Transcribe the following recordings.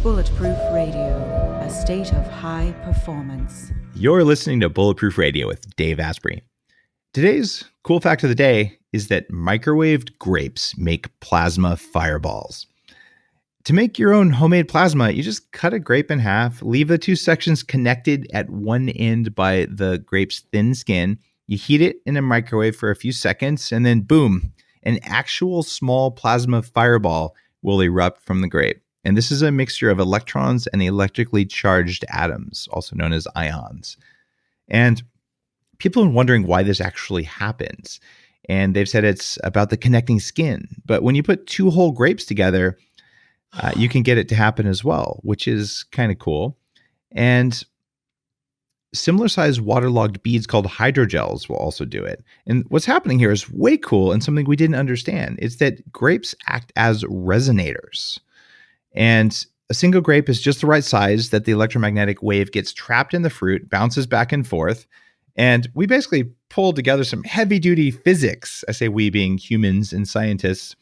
Bulletproof Radio, a state of high performance. You're listening to Bulletproof Radio with Dave Asprey. Today's cool fact of the day is that microwaved grapes make plasma fireballs. To make your own homemade plasma, you just cut a grape in half, leave the two sections connected at one end by the grape's thin skin. You heat it in a microwave for a few seconds, and then boom, an actual small plasma fireball will erupt from the grape. And this is a mixture of electrons and electrically charged atoms, also known as ions. And people are wondering why this actually happens. And they've said it's about the connecting skin. But when you put two whole grapes together, you can get it to happen as well, which is kind of cool. And similar sized waterlogged beads called hydrogels will also do it. And what's happening here is way cool and something we didn't understand. It's that grapes act as resonators. And a single grape is just the right size that the electromagnetic wave gets trapped in the fruit, bounces back and forth. And we basically pulled together some heavy duty physics, I say we being humans and scientists,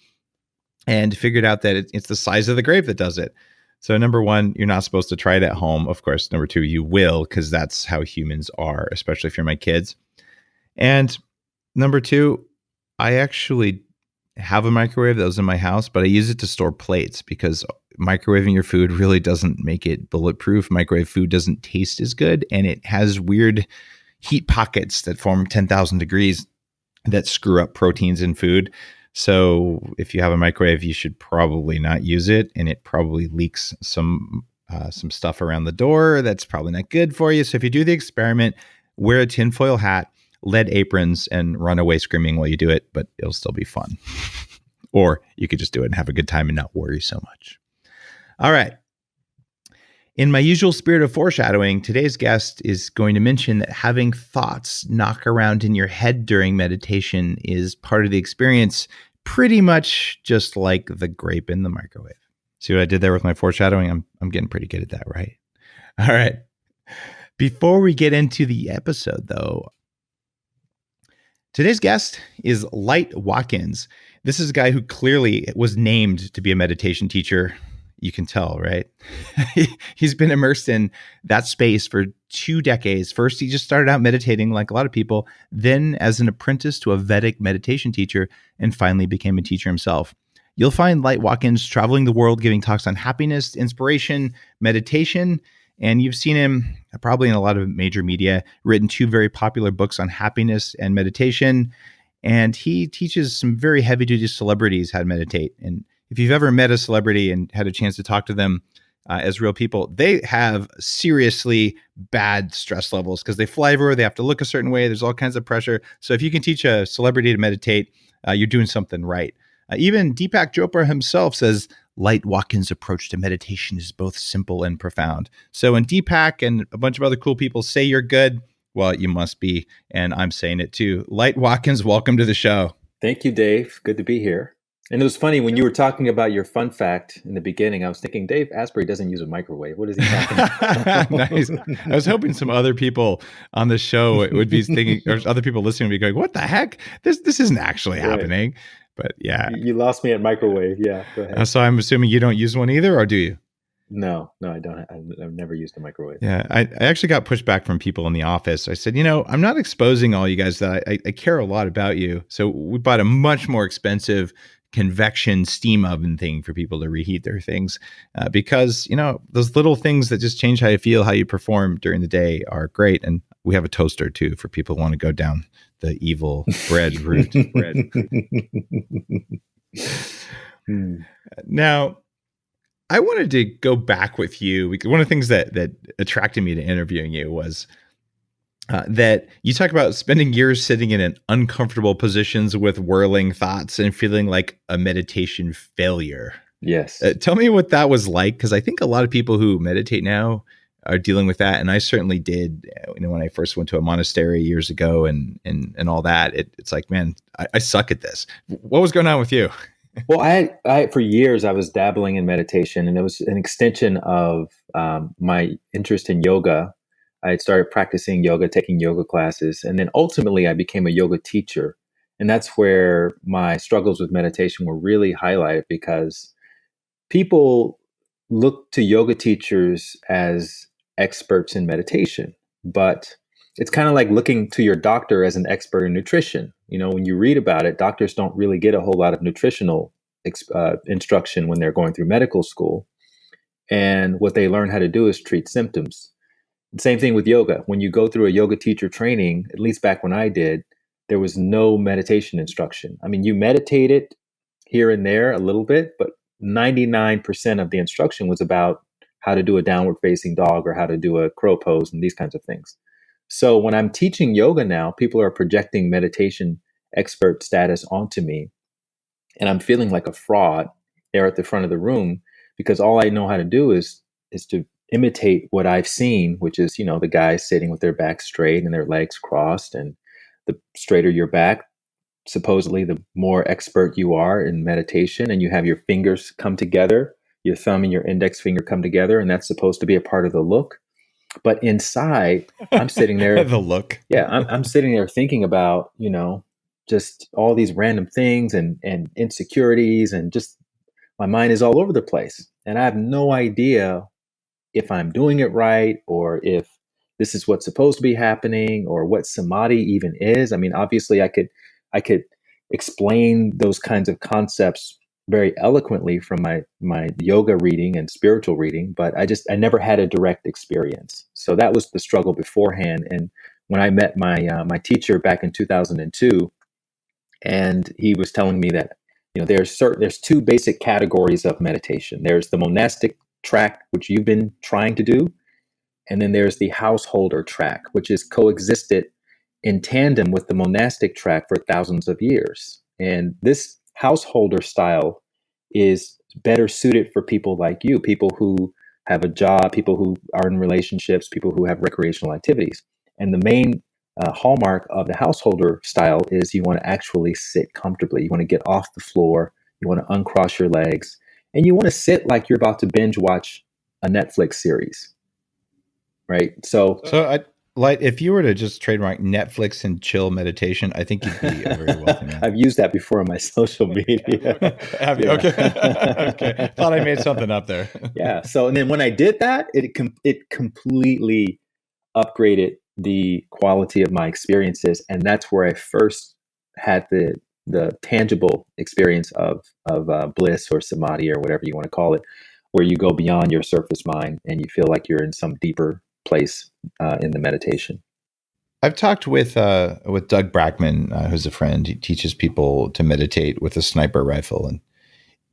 and figured out that it's the size of the grape that does it. So number one, you're not supposed to try it at home. Of course, number two, you will, because that's how humans are, especially if you're my kids. And number two, I actually have a microwave that was in my house, but I use it to store plates because microwaving your food really doesn't make it bulletproof. Microwave food doesn't taste as good, and it has weird heat pockets that form 10,000 degrees that screw up proteins in food. So if you have a microwave, you should probably not use it, and it probably leaks some stuff around the door that's probably not good for you. So if you do the experiment, wear a tinfoil hat, lead aprons, and run away screaming while you do it, but it'll still be fun. Or you could just do it and have a good time and not worry so much. All right. In my usual spirit of foreshadowing, today's guest is going to mention that having thoughts knock around in your head during meditation is part of the experience, pretty much just like the grape in the microwave. See what I did there with my foreshadowing? I'm getting pretty good at that, right? All right. Before we get into the episode, though, today's guest is Light Watkins. This is a guy who clearly was named to be a meditation teacher. You can tell, right? He's been immersed in that space for 2 decades. First, he just started out meditating like a lot of people, then as an apprentice to a Vedic meditation teacher, and finally became a teacher himself. You'll find Light Watkins traveling the world, giving talks on happiness, inspiration, meditation, and you've seen him probably in a lot of major media, written 2 very popular books on happiness and meditation, and he teaches some very heavy-duty celebrities how to meditate. And if you've ever met a celebrity and had a chance to talk to them as real people, they have seriously bad stress levels because they fly everywhere. They have to look a certain way. There's all kinds of pressure. So if you can teach a celebrity to meditate, you're doing something right. Even Deepak Chopra himself says Light Watkins' approach to meditation is both simple and profound. So when Deepak and a bunch of other cool people say you're good, well, you must be. And I'm saying it too. Light Watkins, welcome to the show. Thank you, Dave. Good to be here. And it was funny when you were talking about your fun fact in the beginning, I was thinking, Dave Asprey doesn't use a microwave. What is he talking about? Nice. I was hoping some other people on the show would be thinking, or other people listening would be going, what the heck? This isn't actually happening. But yeah. You lost me at microwave. Yeah, go ahead. So I'm assuming you don't use one either, or do you? No, I don't. I've never used a microwave. Yeah, I actually got pushback from people in the office. I said, I'm not exposing all you guys that I care a lot about you. So we bought a much more expensive convection steam oven thing for people to reheat their things because, those little things that just change how you feel, how you perform during the day are great. And we have a toaster too for people who want to go down the evil bread route. Now, I wanted to go back with you because one of the things that attracted me to interviewing you was that you talk about spending years sitting in uncomfortable positions with whirling thoughts and feeling like a meditation failure. Yes. Tell me what that was like, because I think a lot of people who meditate now are dealing with that, and I certainly did. When I first went to a monastery years ago, and all that, it's like, man, I suck at this. What was going on with you? Well, I for years I was dabbling in meditation, and it was an extension of my interest in yoga. I had started practicing yoga, taking yoga classes, and then ultimately I became a yoga teacher. And that's where my struggles with meditation were really highlighted, because people look to yoga teachers as experts in meditation, but it's kind of like looking to your doctor as an expert in nutrition. When you read about it, doctors don't really get a whole lot of nutritional instruction when they're going through medical school. And what they learn how to do is treat symptoms. Same thing with yoga. When you go through a yoga teacher training, at least back when I did, there was no meditation instruction. I mean, you meditated here and there a little bit, but 99% of the instruction was about how to do a downward facing dog or how to do a crow pose and these kinds of things. So when I'm teaching yoga now, people are projecting meditation expert status onto me, and I'm feeling like a fraud there at the front of the room, because all I know how to do is to imitate what I've seen, which is, the guys sitting with their back straight and their legs crossed, and the straighter your back, supposedly the more expert you are in meditation, and you have your fingers come together, your thumb and your index finger come together, and that's supposed to be a part of the look. But inside, I'm sitting there. The look. Yeah, I'm sitting there thinking about, just all these random things and insecurities, and just my mind is all over the place. And I have no idea if I'm doing it right, or if this is what's supposed to be happening, or what samadhi even is. I mean, obviously I could explain those kinds of concepts very eloquently from my yoga reading and spiritual reading, but I never had a direct experience. So that was the struggle beforehand. And when I met my teacher back in 2002, and he was telling me that there's two basic categories of meditation. There's the monastic track, which you've been trying to do, and then there's the householder track, which has coexisted in tandem with the monastic track for thousands of years. And this householder style is better suited for people like you, people who have a job, people who are in relationships, people who have recreational activities. And the main hallmark of the householder style is you want to actually sit comfortably. You want to get off the floor. You want to uncross your legs, and you want to sit like you're about to binge watch a Netflix series. Right. So Light, if you were to just trademark Netflix and chill meditation, I think you'd be a very wealthy man. I've used that before on my social media. Have you? Okay. Okay. Thought I made something up there. Yeah. So, and then when I did that, it completely upgraded the quality of my experiences, and that's where I first had the tangible experience of bliss or samadhi or whatever you want to call it, where you go beyond your surface mind and you feel like you're in some deeper place in the meditation. I've talked with Doug Brackman, who's a friend. He teaches people to meditate with a sniper rifle, and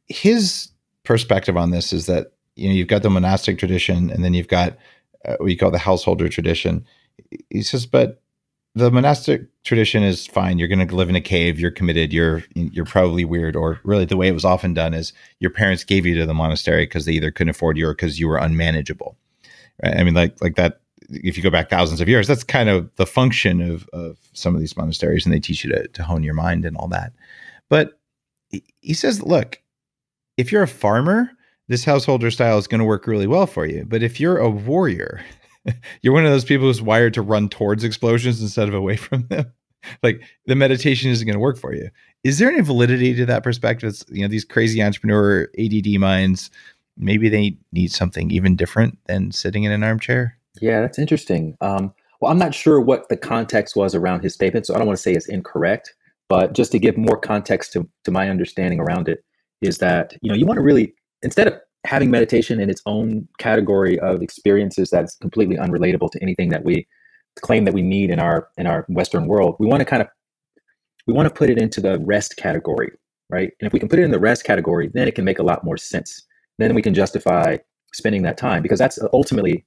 his perspective on this is that you've got the monastic tradition, and then you've got what you call the householder tradition. He says, but the monastic tradition is fine. You're going to live in a cave. You're committed. You're probably weird, or really the way it was often done is your parents gave you to the monastery because they either couldn't afford you or because you were unmanageable. Right? I mean, like that. If you go back thousands of years, that's kind of the function of some of these monasteries, and they teach you to hone your mind and all that. But he says, look, if you're a farmer, this householder style is going to work really well for you. But if you're a warrior, you're one of those people who's wired to run towards explosions instead of away from them. Like the meditation isn't going to work for you. Is there any validity to that perspective? It's, these crazy entrepreneur ADD minds, maybe they need something even different than sitting in an armchair. Yeah, that's interesting. Well, I'm not sure what the context was around his statement, so I don't want to say it's incorrect. But just to give more context to my understanding around it, is that you want to really, instead of having meditation in its own category of experiences that's completely unrelatable to anything that we claim that we need in our Western world, we want to put it into the rest category, right? And if we can put it in the rest category, then it can make a lot more sense. Then we can justify spending that time, because that's ultimately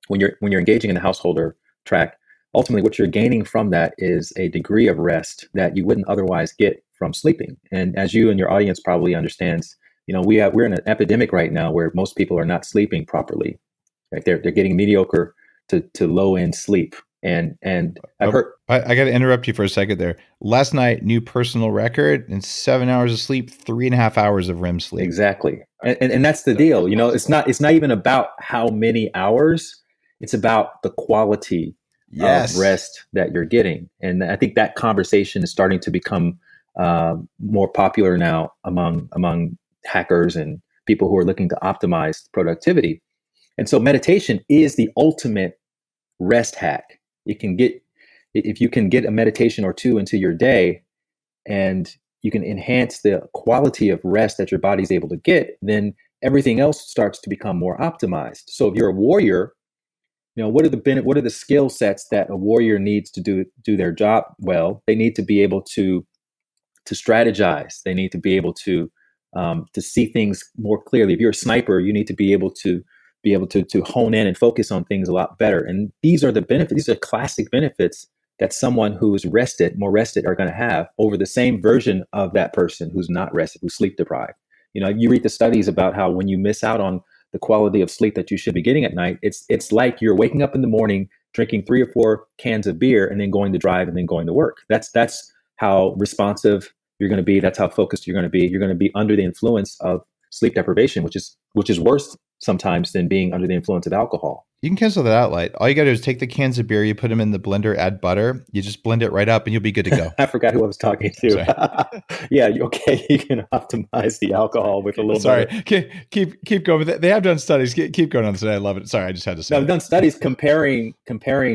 when you're engaging in the householder track, ultimately what you're gaining from that is a degree of rest that you wouldn't otherwise get from sleeping. And as you and your audience probably understands, we're in an epidemic right now where most people are not sleeping properly. Right? They're getting mediocre to low end sleep. And I've heard. I got to interrupt you for a second there. Last night, new personal record, in 7 hours of sleep, 3.5 hours of REM sleep. Exactly, and that's the deal. It's not even about how many hours. It's about the quality of Yes. rest that you're getting. And I think that conversation is starting to become more popular now among hackers and people who are looking to optimize productivity. And so meditation is the ultimate rest hack. If you can get a meditation or two into your day, and you can enhance the quality of rest that your body's able to get, then everything else starts to become more optimized. So if you're a warrior, what are the skill sets that a warrior needs to do their job well? They need to be able to strategize. They need to be able to see things more clearly. If you're a sniper, you need to be able to hone in and focus on things a lot better. And these are the benefits. These are classic benefits that someone who is more rested, are going to have over the same version of that person who's not rested, who's sleep deprived. You read the studies about how when you miss out on the quality of sleep that you should be getting at night, it's like you're waking up in the morning, drinking 3 or 4 cans of beer, and then going to drive and then going to work. That's how responsive you're going to be. That's how focused you're going to be. You're going to be under the influence of sleep deprivation, which is worse sometimes than being under the influence of alcohol. You can cancel that out, Light. All you got to do is take the cans of beer, you put them in the blender, add butter, you just blend it right up, and you'll be good to go. I forgot who I was talking to. Yeah, okay. You can optimize the alcohol with a little Sorry, butter. keep going. They have done studies. Keep going on this. I love it. Sorry, I just had to say. Now, I've done studies comparing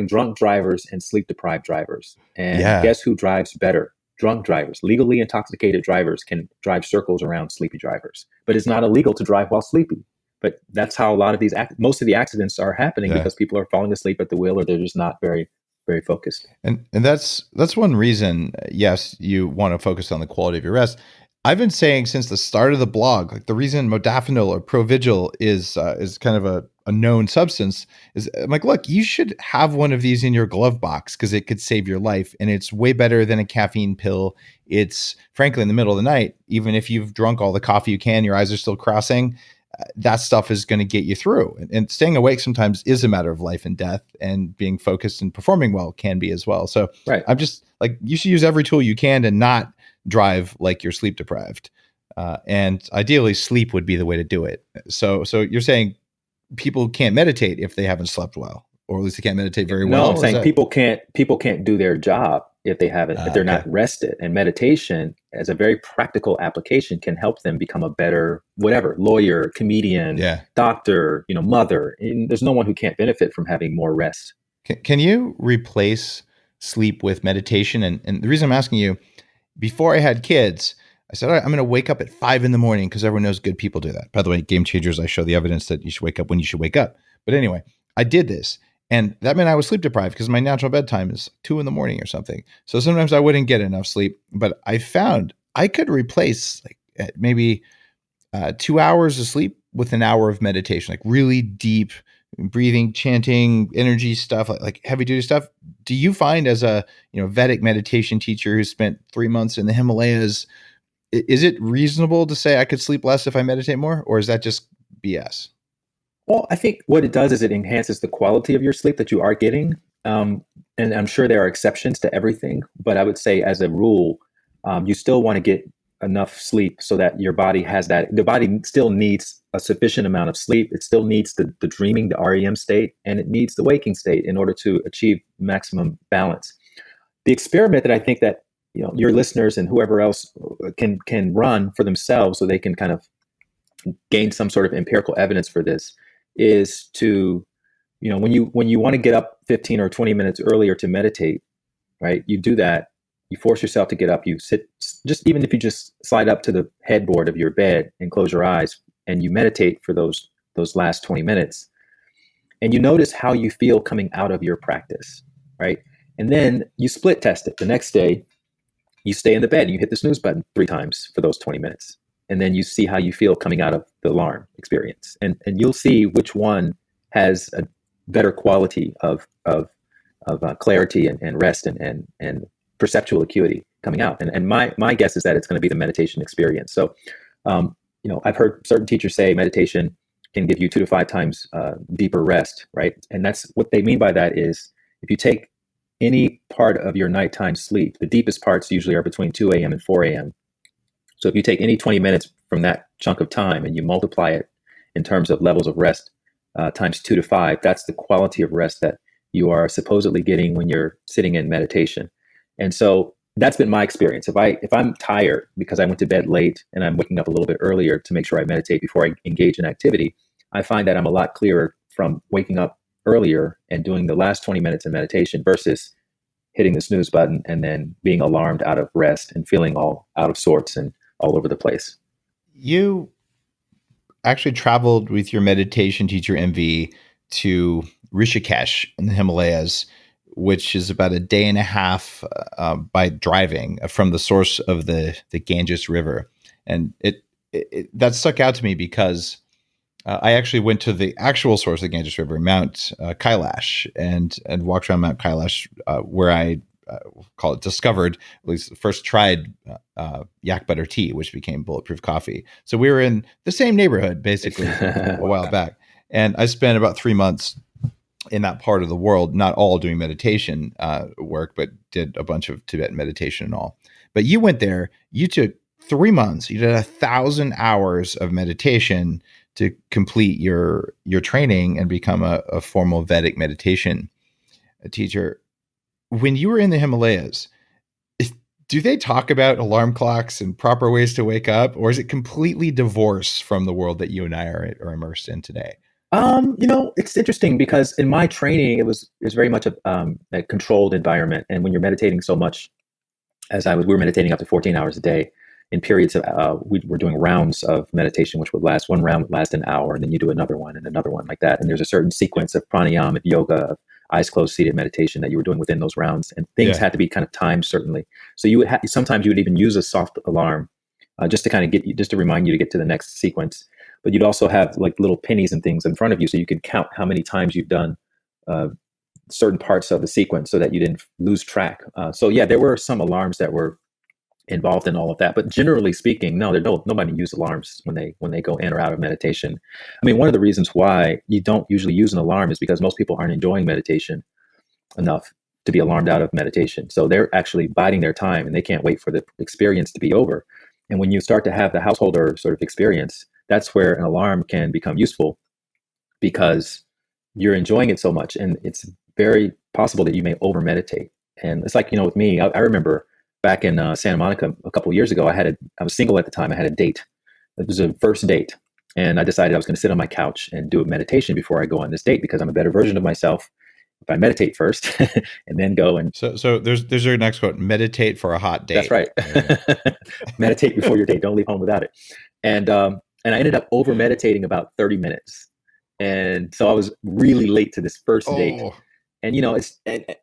drunk drivers and sleep deprived drivers, and guess who drives better? Drunk drivers. Legally intoxicated drivers can drive circles around sleepy drivers, but it's not illegal to drive while sleepy. But that's how a lot of most of the accidents are happening, because people are falling asleep at the wheel, or they're just not very, very focused. And that's one reason, yes, you want to focus on the quality of your rest. I've been saying since the start of the blog, like the reason modafinil or Provigil is kind of a known substance is, I'm like, look, you should have one of these in your glove box because it could save your life. And it's way better than a caffeine pill. It's frankly in the middle of the night, even if you've drunk all the coffee you can, your eyes are still crossing, that stuff is going to get you through. And staying awake sometimes is a matter of life and death, and being focused and performing well can be as well. So I'm just like, you should use every tool you can to not drive like you're sleep deprived. And ideally sleep would be the way to do it. So you're saying people can't meditate if they haven't slept well, or at least they can't meditate very well. No, I'm saying people can't do their job if they're not rested. And meditation, as a very practical application, can help them become a better lawyer, comedian, doctor, mother. And there's no one who can't benefit from having more rest. Can you replace sleep with meditation? And the reason I'm asking you, before I had kids, I said, all right, I'm going to wake up at 5 a.m. because everyone knows good people do that. By the way, Game Changers, I show the evidence that you should wake up when you should wake up. But anyway, I did this. And that meant I was sleep deprived because my natural bedtime is 2 a.m. or something. So sometimes I wouldn't get enough sleep, but I found I could replace maybe 2 hours of sleep with an hour of meditation, like really deep breathing, chanting, energy stuff, like heavy duty stuff. Do you find, as a Vedic meditation teacher who spent 3 months in the Himalayas, is it reasonable to say I could sleep less if I meditate more, or is that just BS? Well, I think what it does is it enhances the quality of your sleep that you are getting. And I'm sure there are exceptions to everything, but I would say as a rule, you still want to get enough sleep so that your body has that. The body still needs a sufficient amount of sleep. It still needs the dreaming, the REM state, and it needs the waking state in order to achieve maximum balance. The experiment that I think that your listeners and whoever else can run for themselves, so they can kind of gain some sort of empirical evidence for this, is to, when you want to get up 15 or 20 minutes earlier to meditate, right? You do that. You force yourself to get up. You sit, even if you just slide up to the headboard of your bed and close your eyes, and you meditate for those last 20 minutes, and you notice how you feel coming out of your practice, right? And then you split test it. The next day, you stay in the bed and you hit the snooze button 3 times for those 20 minutes. And then you see how you feel coming out of the alarm experience. And you'll see which one has a better quality of clarity and rest and perceptual acuity coming out. And my guess is that it's going to be the meditation experience. So, I've heard certain teachers say meditation can give you 2 to 5 times deeper rest, right? And that's what they mean by that is, if you take any part of your nighttime sleep, the deepest parts usually are between 2 a.m. and 4 a.m. So if you take any 20 minutes from that chunk of time and you multiply it in terms of levels of rest times 2 to 5, that's the quality of rest that you are supposedly getting when you're sitting in meditation. And so that's been my experience. If I'm tired because I went to bed late and I'm waking up a little bit earlier to make sure I meditate before I engage in activity, I find that I'm a lot clearer from waking up earlier and doing the last 20 minutes in meditation versus hitting the snooze button and then being alarmed out of rest and feeling all out of sorts and all over the place. You actually traveled with your meditation teacher, MV, to Rishikesh in the Himalayas, which is about a day and a half by driving from the source of the Ganges River. And that stuck out to me because I actually went to the actual source of the Ganges River, Mount Kailash, and walked around Mount Kailash, where I call it discovered, at least first tried yak butter tea, which became Bulletproof coffee. So we were in the same neighborhood basically a while back. And I spent about 3 months in that part of the world, not all doing meditation work, but did a bunch of Tibetan meditation and all. But you went there, you took 3 months, you did 1,000 hours of meditation to complete your training and become a formal Vedic meditation teacher. When you were in the Himalayas, do they talk about alarm clocks and proper ways to wake up, or is it completely divorced from the world that you and I are immersed in today? It's interesting because in my training, it was very much a controlled environment. And when you're meditating so much, we were meditating up to 14 hours a day in periods of, we were doing rounds of meditation, which one round would last an hour, and then you do another one and another one like that. And there's a certain sequence of pranayama, of yoga, of eyes closed, seated meditation that you were doing within those rounds. And things had to be kind of timed, certainly. So sometimes you would even use a soft alarm just to kind of just to remind you to get to the next sequence. But you'd also have like little pennies and things in front of you so you could count how many times you've done certain parts of the sequence so that you didn't lose track. So yeah, there were some alarms that were involved in all of that. But generally speaking, no, nobody uses alarms when they go in or out of meditation. I mean, one of the reasons why you don't usually use an alarm is because most people aren't enjoying meditation enough to be alarmed out of meditation. So they're actually biding their time and they can't wait for the experience to be over. And when you start to have the householder sort of experience, that's where an alarm can become useful because you're enjoying it so much. And it's very possible that you may over meditate. And it's like, with me, I remember back in Santa Monica a couple of years ago, I was single at the time. I had a date. It was a first date. And I decided I was going to sit on my couch and do a meditation before I go on this date because I'm a better version of myself if I meditate first and then go and. So there's your next quote: meditate for a hot date. That's right. Meditate before your date. Don't leave home without it. And I ended up over meditating about 30 minutes. And so I was really late to this first date. And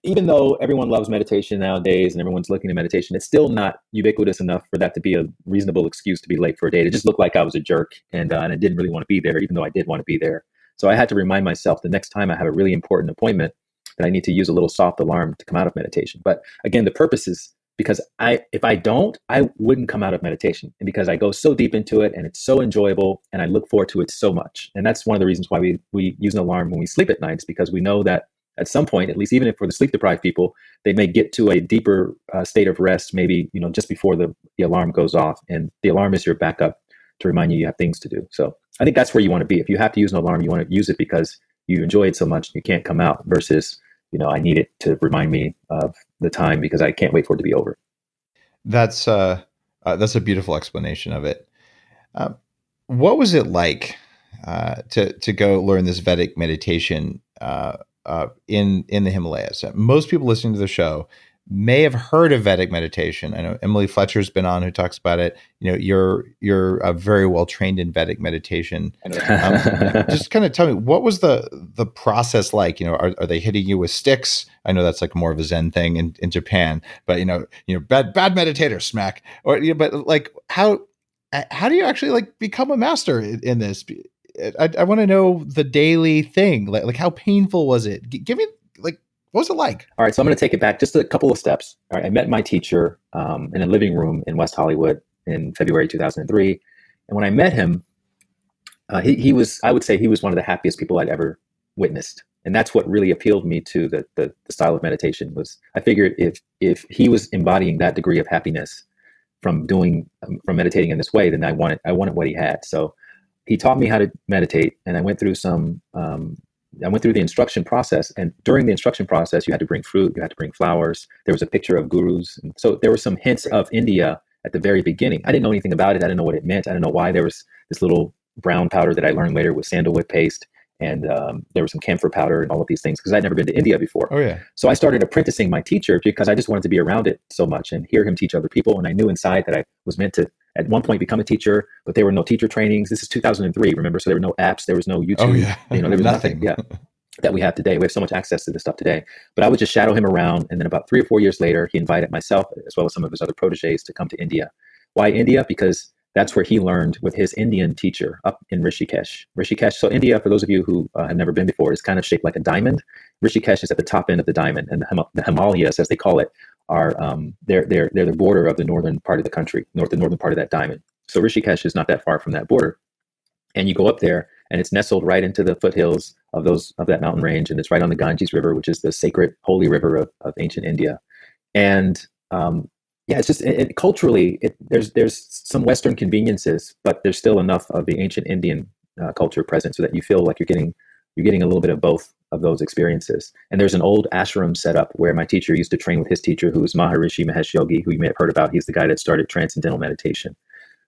even though everyone loves meditation nowadays and everyone's looking at meditation, it's still not ubiquitous enough for that to be a reasonable excuse to be late for a date. It just looked like I was a jerk and I didn't really want to be there, even though I did want to be there. So I had to remind myself the next time I have a really important appointment that I need to use a little soft alarm to come out of meditation. But again, the purpose is because if I don't, I wouldn't come out of meditation, and because I go so deep into it and it's so enjoyable and I look forward to it so much. And that's one of the reasons why we use an alarm when we sleep at night, is because we know that at some point, at least even if for the sleep deprived people, they may get to a deeper state of rest, maybe, just before the alarm goes off. And the alarm is your backup to remind you have things to do. So I think that's where you want to be. If you have to use an alarm, you want to use it because you enjoy it so much you can't come out, versus, I need it to remind me of the time because I can't wait for it to be over. That's a beautiful explanation of it. What was it like to go learn this Vedic meditation in the Himalayas? Most people listening to the show may have heard of Vedic meditation. I know Emily Fletcher's been on, who talks about it. You're very well trained in Vedic meditation. Just kind of tell me, what was the process like? Are they hitting you with sticks? I know that's like more of a Zen thing in Japan, but bad meditator smack, but like how do you actually like become a master in this? I want to know the daily thing. Like how painful was it? Give me what was it like? All right, so I'm going to take it back just a couple of steps. All right, I met my teacher in a living room in West Hollywood in February 2003, and when I met him, he was, I would say, he was one of the happiest people I'd ever witnessed, and that's what really appealed me to the style of meditation. Was I figured if he was embodying that degree of happiness from meditating in this way, then I wanted what he had. So he taught me how to meditate, and I went through some I went through the instruction process, and during the instruction process, you had to bring fruit, you had to bring flowers. There was a picture of gurus. And so there were some hints of India at the very beginning. I didn't know anything about it. I didn't know what it meant. I didn't know why there was this little brown powder that I learned later was sandalwood paste. And there was some camphor powder and all of these things because I'd never been to India before. Oh, yeah. So I started apprenticing my teacher because I just wanted to be around it so much and hear him teach other people. And I knew inside that I was meant to, at one point, become a teacher, but there were no teacher trainings. This is 2003, remember? So there were no apps. There was no YouTube. Oh, yeah. There was Nothing. Yeah, that we have today. We have so much access to this stuff today. But I would just shadow him around. And then about 3 or 4 years later, he invited myself, as well as some of his other proteges, to come to India. Why India? Because that's where he learned with his Indian teacher up in Rishikesh. So India, for those of you who have never been before, is kind of shaped like a diamond. Rishikesh is at the top end of the diamond, and the Himalayas, as they call it, are they're the border of the northern part of the country, the northern part of that diamond. So Rishikesh is not that far from that border, and you go up there, and it's nestled right into the foothills of that mountain range, and it's right on the Ganges River, which is the sacred holy river of ancient India, and yeah, it's just culturally, there's some Western conveniences, but there's still enough of the ancient Indian culture present so that you feel like you're getting a little bit of both of those experiences. And there's an old ashram set up where my teacher used to train with his teacher, who is Maharishi Mahesh Yogi, who you may have heard about. He's the guy that started transcendental meditation.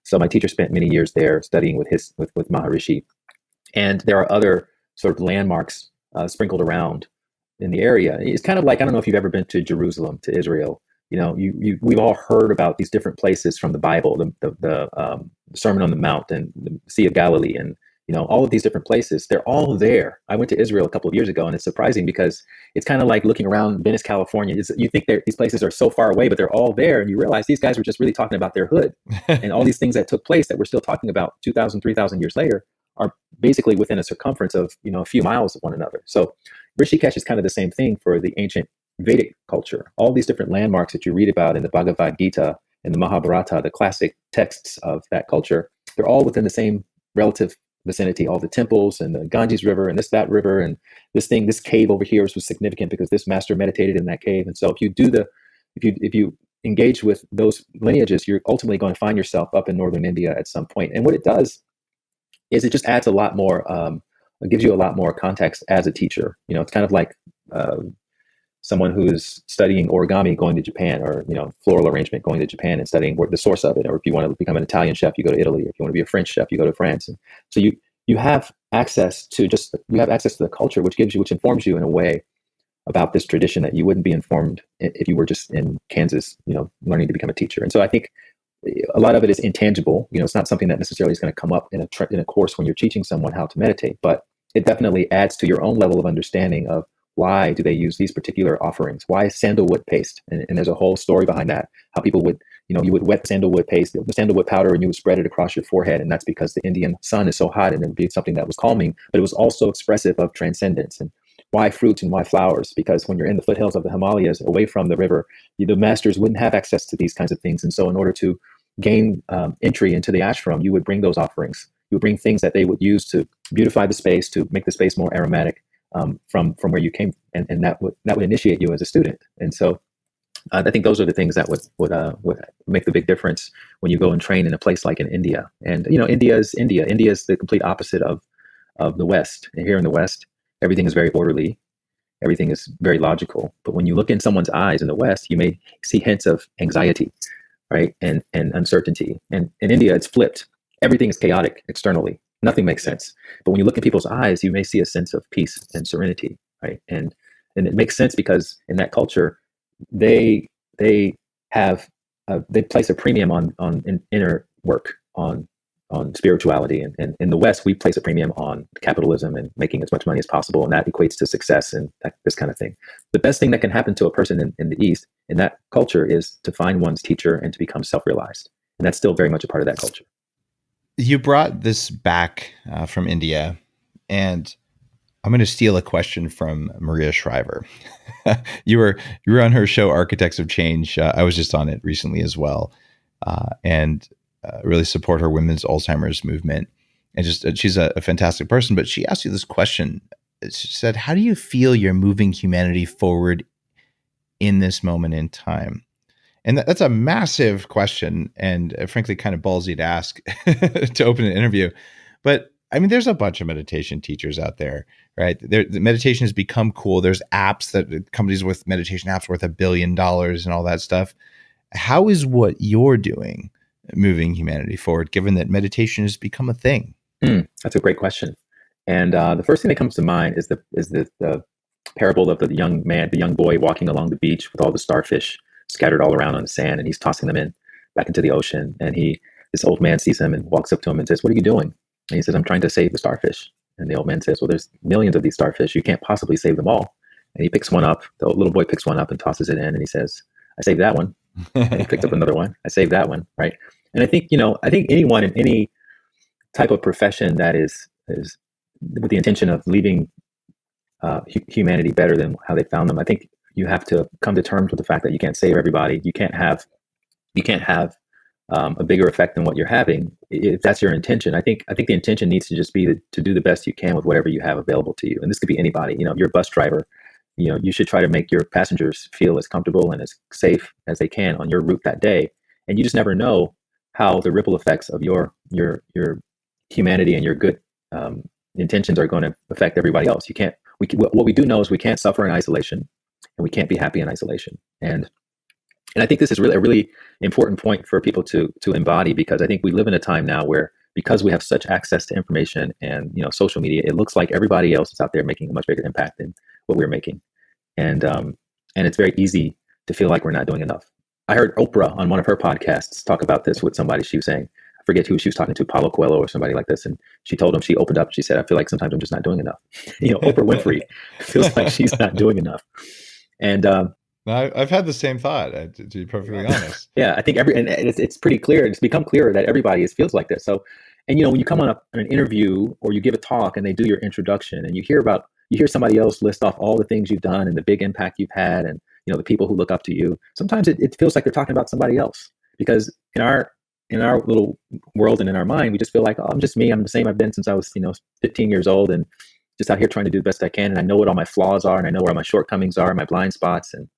So my teacher spent many years there studying with Maharishi. And there are other sort of landmarks sprinkled around in the area. It's kind of like, I don't know if you've ever been to Jerusalem, to Israel. We've all heard about these different places from the Bible, the Sermon on the Mount and the Sea of Galilee, and all of these different places. They're all there. I went to Israel a couple of years ago, and it's surprising because it's kind of like looking around Venice, California. You think these places are so far away, but they're all there, and you realize these guys were just really talking about their hood, and all these things that took place that we're still talking about 2,000, 3,000 years later are basically within a circumference of a few miles of one another. So Rishikesh is kind of the same thing for the ancient Vedic culture. All these different landmarks that you read about in the Bhagavad Gita and the Mahabharata, the classic texts of that culture, they're all within the same relative vicinity. All the temples and the Ganges River and that river and this cave over here was significant because this master meditated in that cave. And so if you engage with those lineages, you're ultimately going to find yourself up in northern India at some point. And what it does is it just adds a lot more, it gives you a lot more context as a teacher. It's kind of like someone who's studying origami going to Japan, or floral arrangement going to Japan and studying the source of it. Or if you want to become an Italian chef, you go to Italy. If you want to be a French chef, you go to France. And so you have access to the culture, which informs you in a way about this tradition that you wouldn't be informed if you were just in Kansas, learning to become a teacher. And so I think a lot of it is intangible. It's not something that necessarily is going to come up in a course when you're teaching someone how to meditate, but it definitely adds to your own level of understanding of why do they use these particular offerings? Why sandalwood paste? And there's a whole story behind that. How people would, you would wet sandalwood paste, the sandalwood powder, and you would spread it across your forehead. And that's because the Indian sun is so hot, and it would be something that was calming, but it was also expressive of transcendence. And why fruits and why flowers? Because when you're in the foothills of the Himalayas, away from the river, the masters wouldn't have access to these kinds of things. And so in order to gain entry into the ashram, you would bring those offerings. You would bring things that they would use to beautify the space, to make the space more aromatic. From where you came, and that would initiate you as a student. And so I think those are the things that would make the big difference when you go and train in a place like in India. And India is the complete opposite of the West. And here in the West, everything is very orderly, everything is very logical. But when you look in someone's eyes in the West, you may see hints of anxiety, right, and uncertainty. And in India, it's flipped. Everything is chaotic externally. Nothing makes sense. But when you look in people's eyes, you may see a sense of peace and serenity, right? And it makes sense because in that culture, they have they place a premium on inner work, on spirituality. And in the West, we place a premium on capitalism and making as much money as possible, and that equates to success and this kind of thing. The best thing that can happen to a person in the East, in that culture, is to find one's teacher and to become self-realized. And that's still very much a part of that culture. You brought this back from India, and I'm going to steal a question from Maria Shriver. you were on her show, Architects of Change. I was just on it recently as well, and really support her women's Alzheimer's movement. And she's a fantastic person. But she asked you this question. She said, "How do you feel you're moving humanity forward in this moment in time?" And that's a massive question, and frankly, kind of ballsy to ask to open an interview. But I mean, there's a bunch of meditation teachers out there, right? The meditation has become cool. There's apps that companies with meditation apps worth $1 billion and all that stuff. How is what you're doing moving humanity forward, given that meditation has become a thing? That's a great question. And the first thing that comes to mind is the parable of the young boy walking along the beach with all the starfish scattered all around on the sand, and he's tossing them back into the ocean. And this old man sees him and walks up to him and says, "What are you doing?" And he says, "I'm trying to save the starfish." And the old man says, "Well, there's millions of these starfish. You can't possibly save them all." And he picks one up. The little boy picks one up and tosses it in, and he says, "I saved that one." And he picked up another one. "I saved that one." Right. And I think anyone in any type of profession that is with the intention of leaving humanity better than how they found them, I think you have to come to terms with the fact that you can't save everybody. You can't have a bigger effect than what you're having if that's your intention. I think the intention needs to just be to do the best you can with whatever you have available to you. And this could be anybody. If you're a bus driver, you should try to make your passengers feel as comfortable and as safe as they can on your route that day. And you just never know how the ripple effects of your humanity and your good intentions are going to affect everybody else. What we do know is we can't suffer in isolation, and we can't be happy in isolation. And I think this is really a really important point for people to embody, because I think we live in a time now where, because we have such access to information and social media, it looks like everybody else is out there making a much bigger impact than what we're making, and it's very easy to feel like we're not doing enough. I heard Oprah on one of her podcasts talk about this with somebody. She was saying, I forget who she was talking to, Paulo Coelho or somebody like this, and she told him, she opened up and she said, "I feel like sometimes I'm just not doing enough." Oprah Winfrey feels like she's not doing enough, and I've had the same thought, to be perfectly honest. Yeah, I think it's pretty clear. It's become clear that everybody feels like this. So, and when you come on an interview or you give a talk and they do your introduction, and you hear somebody else list off all the things you've done and the big impact you've had, and the people who look up to you. Sometimes it feels like they're talking about somebody else, because in our little world and in our mind, we just feel like, oh, I'm just me. I'm the same I've been since I was 15 years old, and just out here trying to do the best I can. And I know what all my flaws are, and I know where all my shortcomings are, my blind spots, and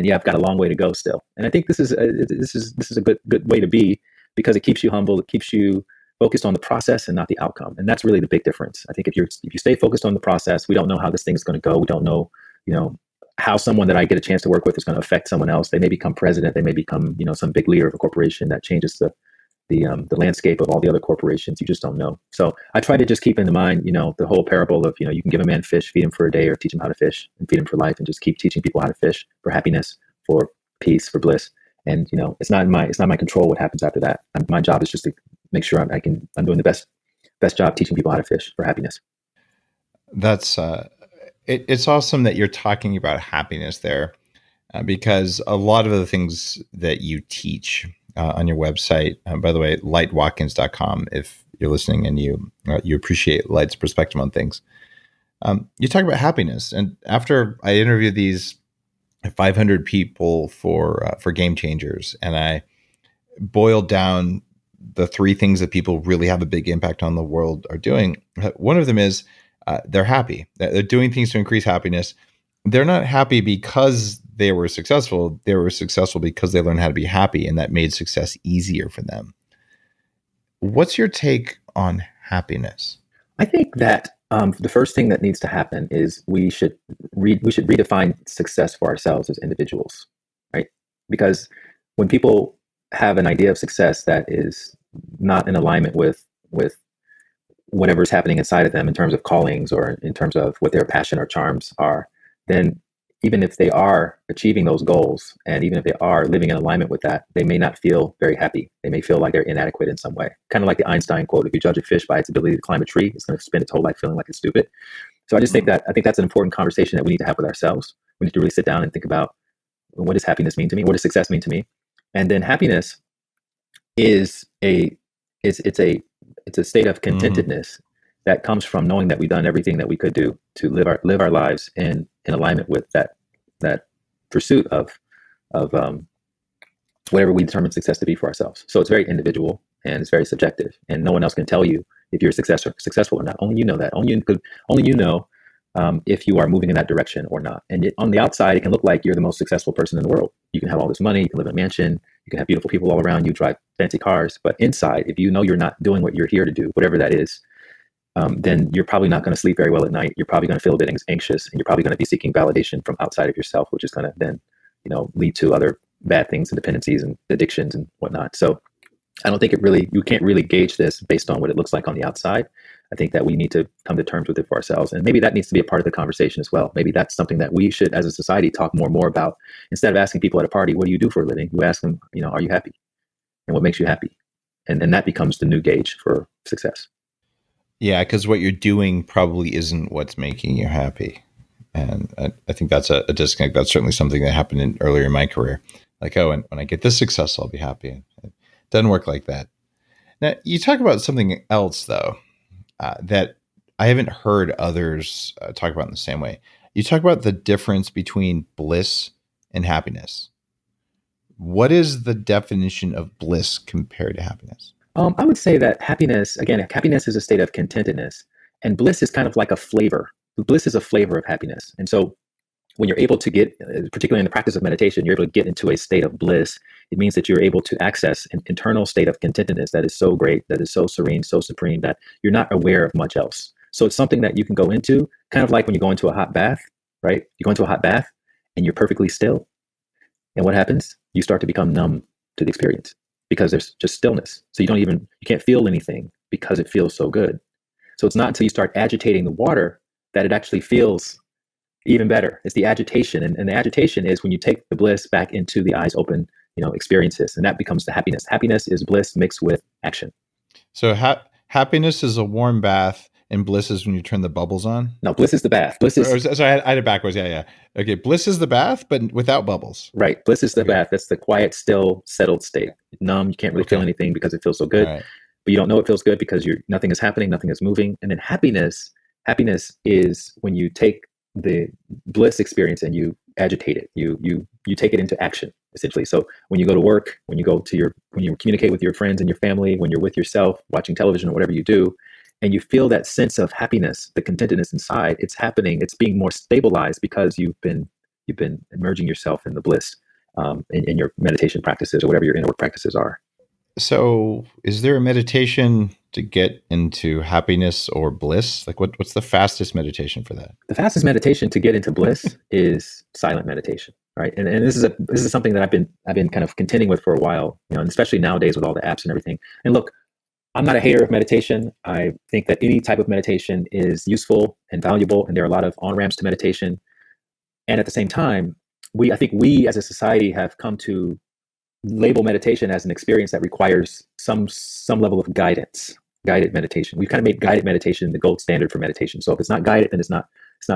yeah, I've got a long way to go still. And I think this is a good way to be, because it keeps you humble. It keeps you focused on the process and not the outcome. And that's really the big difference. I think if you stay focused on the process, we don't know how this thing is going to go. We don't know, how someone that I get a chance to work with is going to affect someone else. They may become president. They may become, some big leader of a corporation that changes the landscape of all the other corporations. You just don't know. So I try to just keep in mind, the whole parable of, you can give a man fish, feed him for a day, or teach him how to fish and feed him for life, and just keep teaching people how to fish for happiness, for peace, for bliss. And, it's not in my control what happens after that. My job is just to make sure I'm doing the best job teaching people how to fish for happiness. That's, it's awesome that you're talking about happiness there, because a lot of the things that you teach on your website, by the way, lightwatkins.com, if you're listening and you appreciate Light's perspective on things, you talk about happiness. And after I interviewed these 500 people for Game Changers, and I boiled down the 3 things that people really have a big impact on the world are doing, one of them is they're happy. They're doing things to increase happiness. They're not happy because they were successful. They were successful because they learned how to be happy, and that made success easier for them. What's your take on happiness? I think that the first thing that needs to happen is we should redefine success for ourselves as individuals, right? Because when people have an idea of success that is not in alignment with whatever's happening inside of them in terms of callings or in terms of what their passion or charms are, then even if they are achieving those goals, and even if they are living in alignment with that, they may not feel very happy. They may feel like they're inadequate in some way. Kind of like the Einstein quote: "If you judge a fish by its ability to climb a tree, it's going to spend its whole life feeling like it's stupid." So I think that's an important conversation that we need to have with ourselves. We need to really sit down and think about, what does happiness mean to me? What does success mean to me? And then happiness is it's a state of contentedness that comes from knowing that we've done everything that we could do to live our lives in alignment with that pursuit of whatever we determine success to be for ourselves. So it's very individual and it's very subjective, and no one else can tell you if you're successful or not. Only you know that. Only you know if you are moving in that direction or not. And on the outside, it can look like you're the most successful person in the world. You can have all this money, you can live in a mansion, you can have beautiful people all around you, drive fancy cars. But inside, if you know you're not doing what you're here to do, whatever that is, then you're probably not going to sleep very well at night. You're probably going to feel a bit anxious, and you're probably going to be seeking validation from outside of yourself, which is going to then, lead to other bad things and dependencies and addictions and whatnot. So I don't think you can't really gauge this based on what it looks like on the outside. I think that we need to come to terms with it for ourselves. And maybe that needs to be a part of the conversation as well. Maybe that's something that we should, as a society, talk more and more about. Instead of asking people at a party, what do you do for a living? You ask them, are you happy? And what makes you happy? And that becomes the new gauge for success. Yeah, because what you're doing probably isn't what's making you happy. And I think that's a disconnect. That's certainly something that happened earlier in my career. Like, and when I get this success, I'll be happy. And it doesn't work like that. Now, you talk about something else, though, that I haven't heard others talk about in the same way. You talk about the difference between bliss and happiness. What is the definition of bliss compared to happiness? I would say that happiness is a state of contentedness, and bliss is kind of like a flavor. Bliss is a flavor of happiness. And so when you're able to get, particularly in the practice of meditation, you're able to get into a state of bliss, it means that you're able to access an internal state of contentedness that is so great, that is so serene, so supreme, that you're not aware of much else. So it's something that you can go into, kind of like when you go into a hot bath, right? You go into a hot bath and you're perfectly still. And what happens? You start to become numb to the experience because there's just stillness. So you can't feel anything because it feels so good. So it's not until you start agitating the water that it actually feels even better. It's the agitation. And the agitation is when you take the bliss back into the eyes open, experiences. And that becomes the happiness. Happiness is bliss mixed with action. So happiness is a warm bath, and bliss is when you turn the bubbles on? No, bliss is the bath. Sorry, I had it backwards. Yeah. Okay, bliss is the bath, but without bubbles. Right. Bliss is the bath. That's the quiet, still, settled state. Numb. You can't really feel anything because it feels so good. Right. But you don't know it feels good because nothing is happening, nothing is moving. And then happiness is when you take the bliss experience and you agitate it. You take it into action, essentially. So when you go to work, when you communicate with your friends and your family, when you're with yourself, watching television or whatever you do, and you feel that sense of happiness, the contentedness inside, it's happening. It's being more stabilized because you've been immersing yourself in the bliss in your meditation practices or whatever your inner work practices are. So is there a meditation to get into happiness or bliss? Like what's the fastest meditation for that? The fastest meditation to get into bliss is silent meditation, right? And this is something that I've been kind of contending with for a while, and especially nowadays with all the apps and everything. And look, I'm not a hater of meditation. I think that any type of meditation is useful and valuable, and there are a lot of on-ramps to meditation. And at the same time, I think we as a society have come to label meditation as an experience that requires some level of guided meditation. We've kind of made guided meditation the gold standard for meditation. So if it's not guided, then it's not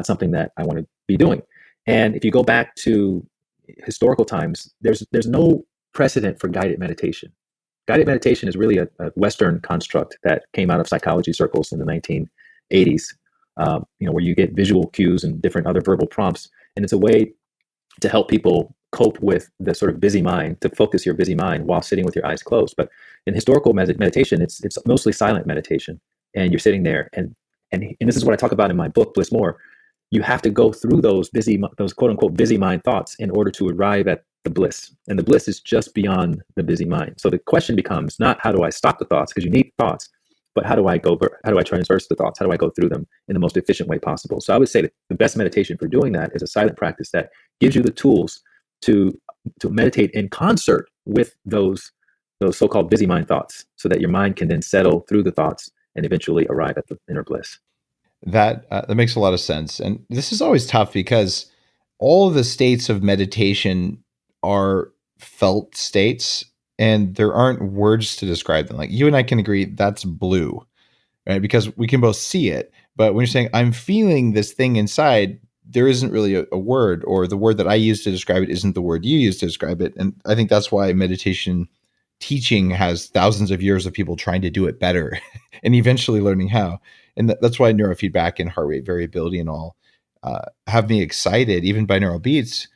something that I want to be doing. And if you go back to historical times, there's no precedent for guided meditation. Guided meditation is really a Western construct that came out of psychology circles in the 1980s, where you get visual cues and different other verbal prompts. And it's a way to help people cope with the sort of busy mind, to focus your busy mind while sitting with your eyes closed. But in historical meditation, it's mostly silent meditation. And you're sitting there. And this is what I talk about in my book, Bliss More. You have to go through those quote unquote busy mind thoughts in order to arrive at the bliss. And the bliss is just beyond the busy mind. So the question becomes not how do I stop the thoughts, because you need thoughts, but how do I transverse the thoughts? How do I go through them in the most efficient way possible? So I would say that the best meditation for doing that is a silent practice that gives you the tools to meditate in concert with those so-called busy mind thoughts, so that your mind can then settle through the thoughts and eventually arrive at the inner bliss. That makes a lot of sense. And this is always tough because all of the states of meditation are felt states and there aren't words to describe them. Like you and I can agree that's blue, right? Because we can both see it. But when you're saying I'm feeling this thing inside, there isn't really a word, or the word that I use to describe it isn't the word you use to describe it. And I think that's why meditation teaching has thousands of years of people trying to do it better and eventually learning how. And that's why neurofeedback and heart rate variability and all have me excited, even binaural beats,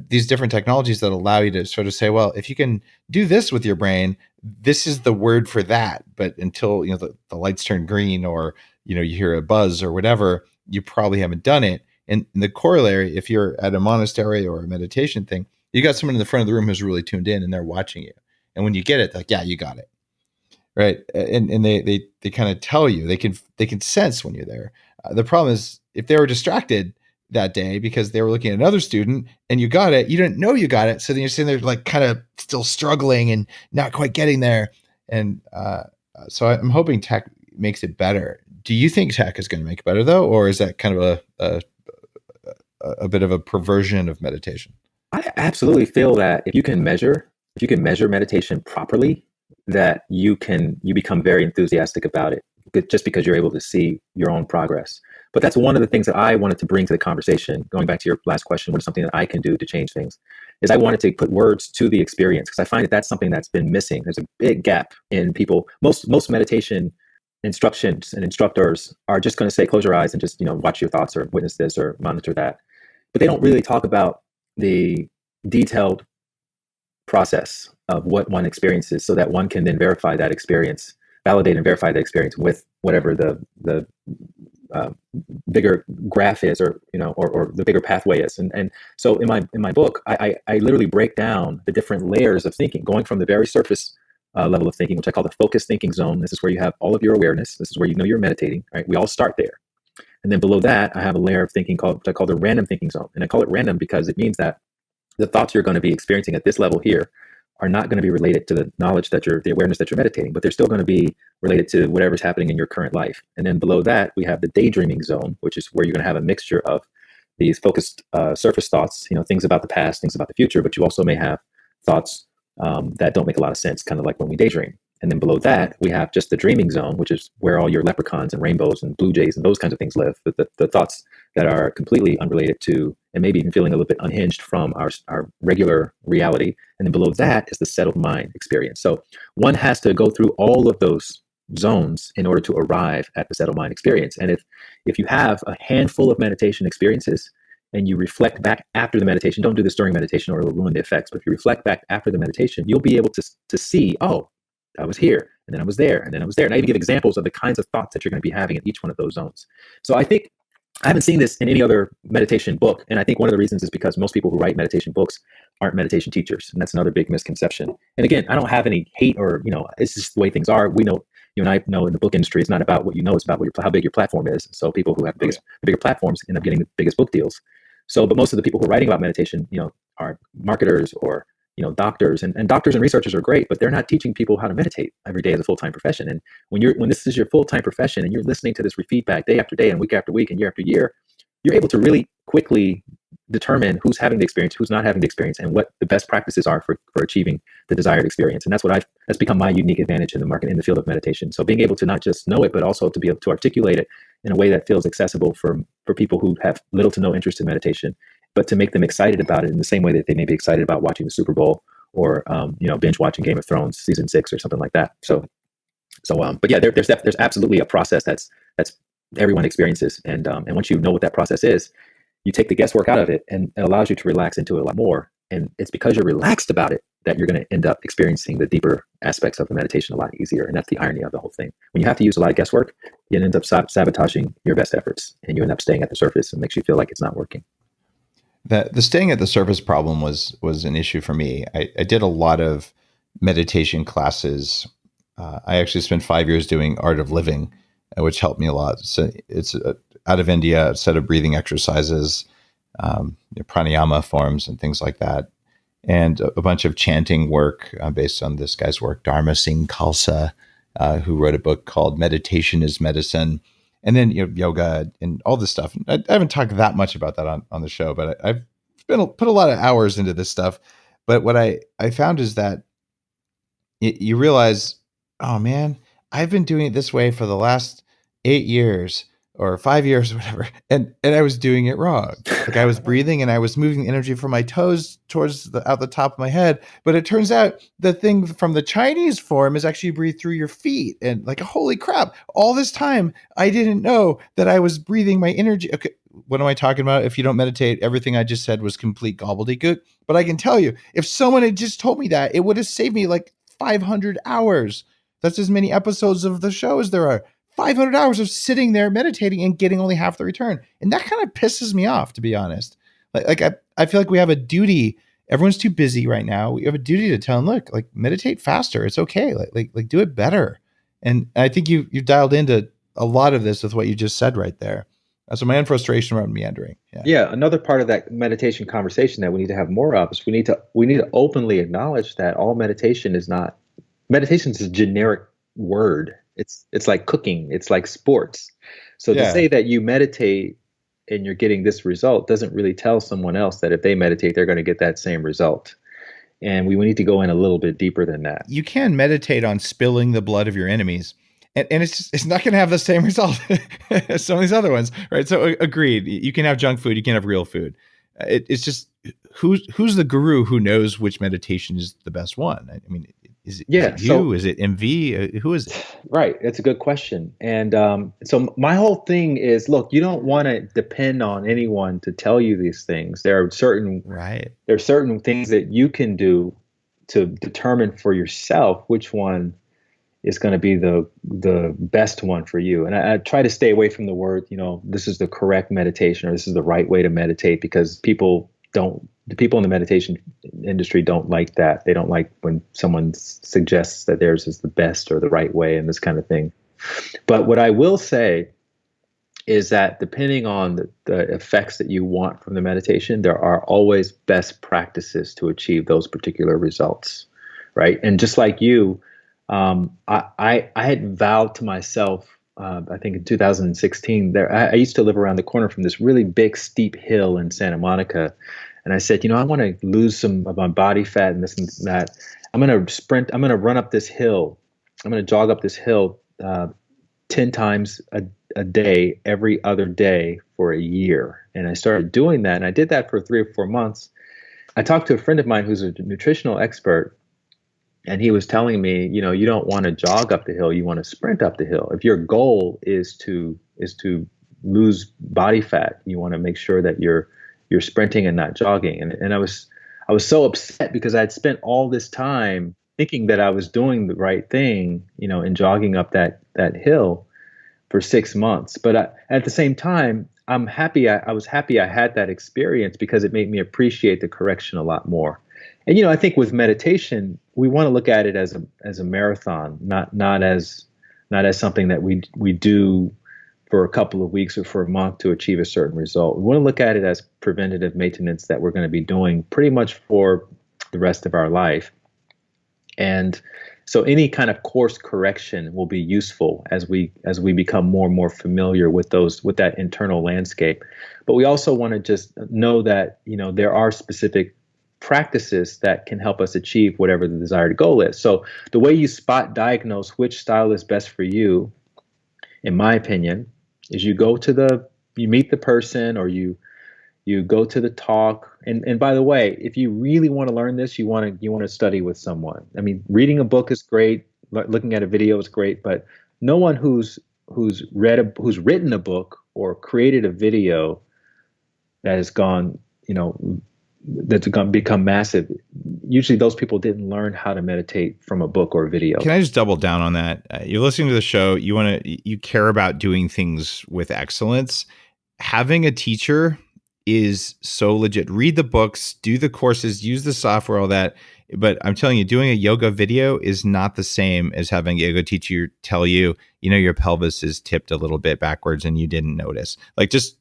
these different technologies that allow you to sort of say, well, if you can do this with your brain, this is the word for that. But until the lights turn green or you hear a buzz or whatever, you probably haven't done it. And the corollary, if you're at a monastery or a meditation thing, you got someone in the front of the room who's really tuned in and they're watching you. And when you get it, they're like, yeah, you got it. right? And they kind of tell you, they can sense when you're there. The problem is if they were distracted that day because they were looking at another student and you got it, you didn't know you got it. So then you're sitting there like kind of still struggling and not quite getting there. And so I'm hoping tech makes it better. Do you think tech is going to make it better though? Or is that kind of a bit of a perversion of meditation? I absolutely feel that if you can measure meditation properly, that you become very enthusiastic about it just because you're able to see your own progress. But that's one of the things that I wanted to bring to the conversation. Going back to your last question, what is something that I can do to change things? Is I wanted to put words to the experience because I find that that's something that's been missing. There's a big gap in people. Most meditation instructions and instructors are just going to say, close your eyes and just watch your thoughts or witness this or monitor that. But they don't really talk about the detailed process of what one experiences so that one can then verify that experience, validate and verify the experience with whatever the bigger graph is or the bigger pathway is. And so in my book, I literally break down the different layers of thinking, going from the very surface level of thinking, which I call the focused thinking zone. This is where you have all of your awareness. This is where you're meditating, right? We all start there. And then below that, I have a layer of thinking which I call the random thinking zone. And I call it random because it means that the thoughts you're going to be experiencing at this level here are not going to be related to the knowledge the awareness that you're meditating, but they're still going to be related to whatever's happening in your current life. And then below that, we have the daydreaming zone, which is where you're going to have a mixture of these focused surface thoughts, things about the past, things about the future, but you also may have thoughts that don't make a lot of sense, kind of like when we daydream. And then below that, we have just the dreaming zone, which is where all your leprechauns and rainbows and blue jays and those kinds of things live. The thoughts that are completely unrelated to, and maybe even feeling a little bit unhinged from our regular reality. And then below that is the settled mind experience. So one has to go through all of those zones in order to arrive at the settled mind experience. And if you have a handful of meditation experiences and you reflect back after the meditation, don't do this during meditation or it'll ruin the effects. But if you reflect back after the meditation, you'll be able to see, oh, I was here, and then I was there, and then I was there. And I even give examples of the kinds of thoughts that you're going to be having in each one of those zones. So I think I haven't seen this in any other meditation book. And I think one of the reasons is because most people who write meditation books aren't meditation teachers. And that's another big misconception. And again, I don't have any hate or, it's just the way things are. We know, you and I know in the book industry, it's not about what you know, it's about how big your platform is. So people who have the bigger platforms end up getting the biggest book deals. So, but most of the people who are writing about meditation, are marketers or doctors, and doctors and researchers are great, but they're not teaching people how to meditate every day as a full-time profession. And when this is your full-time profession and you're listening to this feedback day after day and week after week and year after year, you're able to really quickly determine who's having the experience, who's not having the experience, and what the best practices are for achieving the desired experience. And that's become my unique advantage in the field of meditation. So being able to not just know it, but also to be able to articulate it in a way that feels accessible for people who have little to no interest in meditation, but to make them excited about it in the same way that they may be excited about watching the Super Bowl or binge watching Game of Thrones season 6 or something like that. But yeah, there's absolutely a process that's everyone experiences, and once you know what that process is, you take the guesswork out of it, and it allows you to relax into it a lot more. And it's because you're relaxed about it that you're going to end up experiencing the deeper aspects of the meditation a lot easier. And that's the irony of the whole thing. When you have to use a lot of guesswork, you end up sabotaging your best efforts, and you end up staying at the surface and makes you feel like it's not working. The staying at the surface problem was an issue for me. I did a lot of meditation classes. I actually spent 5 years doing Art of Living, which helped me a lot. So it's out of India, a set of breathing exercises, pranayama forms and things like that. And a bunch of chanting work based on this guy's work, Dharma Singh Khalsa, who wrote a book called Meditation is Medicine. And then yoga and all this stuff. I haven't talked that much about that on the show, but I've put a lot of hours into this stuff. But what I found is that you realize, oh man, I've been doing it this way for the last 8 years or 5 years or whatever, and I was doing it wrong. Like I was breathing and I was moving the energy from my toes towards out the top of my head. But it turns out the thing from the Chinese form is actually breathe through your feet. And like, holy crap, all this time I didn't know that I was breathing my energy. Okay, what am I talking about? If you don't meditate, everything I just said was complete gobbledygook. But I can tell you, if someone had just told me that, it would have saved me like 500 hours. That's as many episodes of the show as there are. 500 hours of sitting there meditating and getting only half the return. And that kind of pisses me off, to be honest. Like I feel like we have a duty. Everyone's too busy right now. We have a duty to tell them, look, like meditate faster. It's okay. Like do it better. And I think you dialed into a lot of this with what you just said right there. So my own frustration around meandering. Yeah. Yeah, another part of that meditation conversation that we need to have more of is we need to openly acknowledge that all meditation is not meditation is a generic word. It's like cooking, it's like sports. So to Yeah. say that you meditate and you're getting this result doesn't really tell someone else that if they meditate they're going to get that same result. And we need to go in a little bit deeper than that. You can meditate on spilling the blood of your enemies, and it's not going to have the same result as some of these other ones, right? So agreed. You can have junk food, you can have real food. It's just who's the guru who knows which meditation is the best one? I mean, is Yeah, it so you? Is it MV? Who is it? right, that's a good question. And so my whole thing is, look, you don't want to depend on anyone to tell you these things. Right. There are certain things that you can do to determine for yourself which one is going to be the best one for you. And I try to stay away from the word, this is the correct meditation or this is the right way to meditate, because the people in the meditation industry don't like that. They don't like when someone suggests that theirs is the best or the right way and this kind of thing. But what I will say is that depending on the effects that you want from the meditation, there are always best practices to achieve those particular results, right? And just like you, I had vowed to myself, I think in 2016, I used to live around the corner from this really big steep hill in Santa Monica, and I said, I want to lose some of my body fat and this and that. I'm going to sprint. I'm going to run up this hill. I'm going to jog up this hill 10 times a day, every other day for a year. And I started doing that, and I did that for 3 or 4 months. I talked to a friend of mine who's a nutritional expert, and he was telling me, you don't want to jog up the hill, you want to sprint up the hill. If your goal is to lose body fat, you want to make sure that you're sprinting and not jogging. And I was so upset because I'd spent all this time thinking that I was doing the right thing, in jogging up that hill for 6 months. But at the same time, I'm happy. I was happy I had that experience because it made me appreciate the correction a lot more. And I think with meditation, we want to look at it as a marathon, not as something that we do for a couple of weeks or for a month to achieve a certain result. We want to look at it as preventative maintenance that we're going to be doing pretty much for the rest of our life. And so any kind of course correction will be useful as we become more and more familiar with that internal landscape. But we also want to just know that, there are specific practices that can help us achieve whatever the desired goal is. So the way you spot diagnose which style is best for you, in my opinion, is you meet the person, or you go to the talk. And by the way, if you really want to learn this, you want to study with someone. I mean, reading a book is great, looking at a video is great, but no one who's written a book or created a video that has gone, that's going to become massive. Usually those people didn't learn how to meditate from a book or a video. Can I just double down on that? You're listening to the show. You care about doing things with excellence. Having a teacher is so legit. Read the books, do the courses, use the software, all that. But I'm telling you, doing a yoga video is not the same as having a yoga teacher tell you, your pelvis is tipped a little bit backwards and you didn't notice. Like just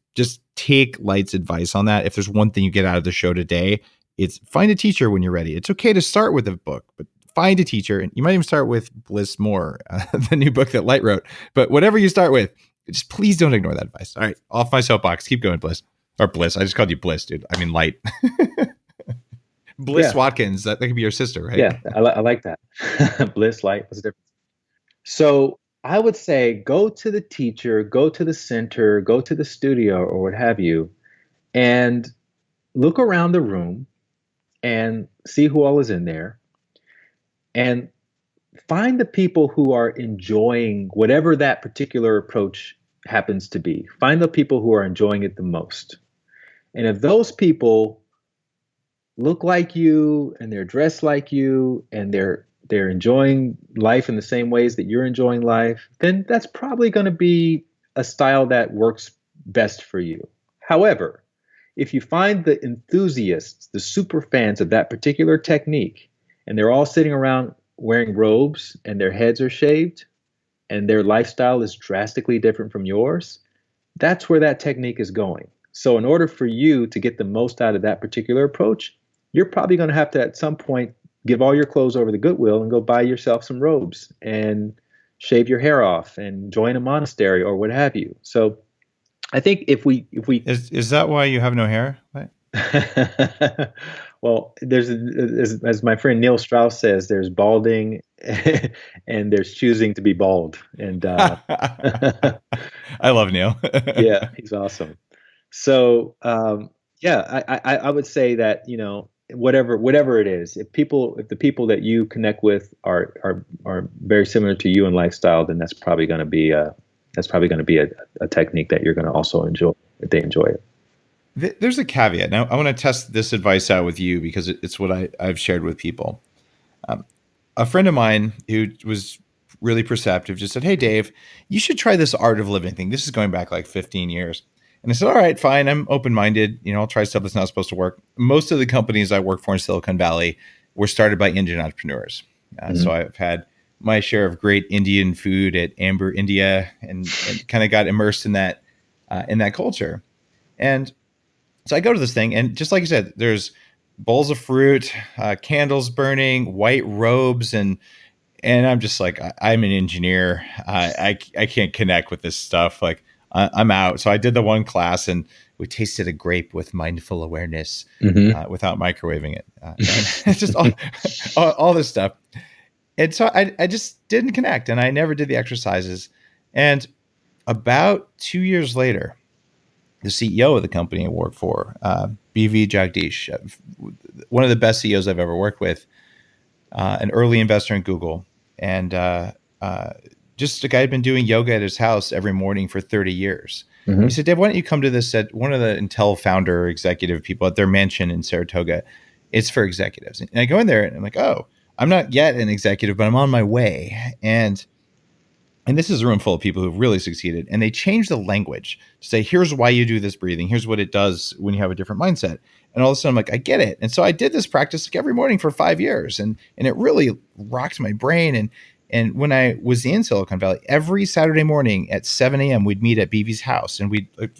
take Light's advice on that. If there's one thing you get out of the show today, it's find a teacher when you're ready. It's okay to start with a book, but find a teacher. And you might even start with Bliss More, the new book that Light wrote. But whatever you start with, just please don't ignore that advice. All right, off my soapbox. Keep going, Bliss. Or Bliss. I just called you Bliss, dude. I mean, Light. Bliss Watkins. That could be your sister, right? Yeah, I like that. Bliss, Light. What's the difference? So I would say go to the teacher, go to the center, go to the studio or what have you, and look around the room and see who all is in there, and find the people who are enjoying whatever that particular approach happens to be. Find the people who are enjoying it the most. And if those people look like you and they're dressed like you and they're enjoying life in the same ways that you're enjoying life, then that's probably going to be a style that works best for you. However, if you find the enthusiasts, the super fans of that particular technique, and they're all sitting around wearing robes and their heads are shaved, and their lifestyle is drastically different from yours, that's where that technique is going. So in order for you to get the most out of that particular approach, you're probably going to have to at some point give all your clothes over to Goodwill and go buy yourself some robes and shave your hair off and join a monastery or what have you. So I think if we is that why you have no hair? What? well, there's as my friend Neil Strauss says, there's balding and there's choosing to be bald. And I love Neil. yeah, he's awesome. So yeah, I would say that, whatever it is, if the people that you connect with are very similar to you in lifestyle, then that's probably going to be a technique that you're going to also enjoy if they enjoy it. There's a caveat. Now, I want to test this advice out with you because it's what I've shared with people. A friend of mine who was really perceptive just said, "Hey, Dave, you should try this art of living thing." This is going back like 15 years. And I said, "All right, fine. I'm open-minded. I'll try stuff that's not supposed to work." Most of the companies I work for in Silicon Valley were started by Indian entrepreneurs. So I've had my share of great Indian food at Amber, India, and kind of got immersed in that culture. And so I go to this thing, and just like you said, there's bowls of fruit, candles burning, white robes, and I'm just like, I'm an engineer. I can't connect with this stuff. Like I'm out. So I did the one class, and we tasted a grape with mindful awareness without microwaving it. It's just all this stuff. And so I just didn't connect, and I never did the exercises. And about 2 years later, the CEO of the company I work for, BV Jagdish, one of the best CEOs I've ever worked with, an early investor in Google, and just a guy who'd been doing yoga at his house every morning for 30 years. He said, "Dave, why don't you come to this at one of the Intel founder executive people at their mansion in Saratoga? It's for executives." And I go in there and I'm like, "Oh, I'm not yet an executive, but I'm on my way." And this is a room full of people who've really succeeded. And they changed the language to say, "Here's why you do this breathing. Here's what it does when you have a different mindset." And all of a sudden I'm like, I get it. And so I did this practice like every morning for 5 years. And it really rocked my brain. And when I was in Silicon Valley, every Saturday morning at 7 a.m., we'd meet at BV's house. And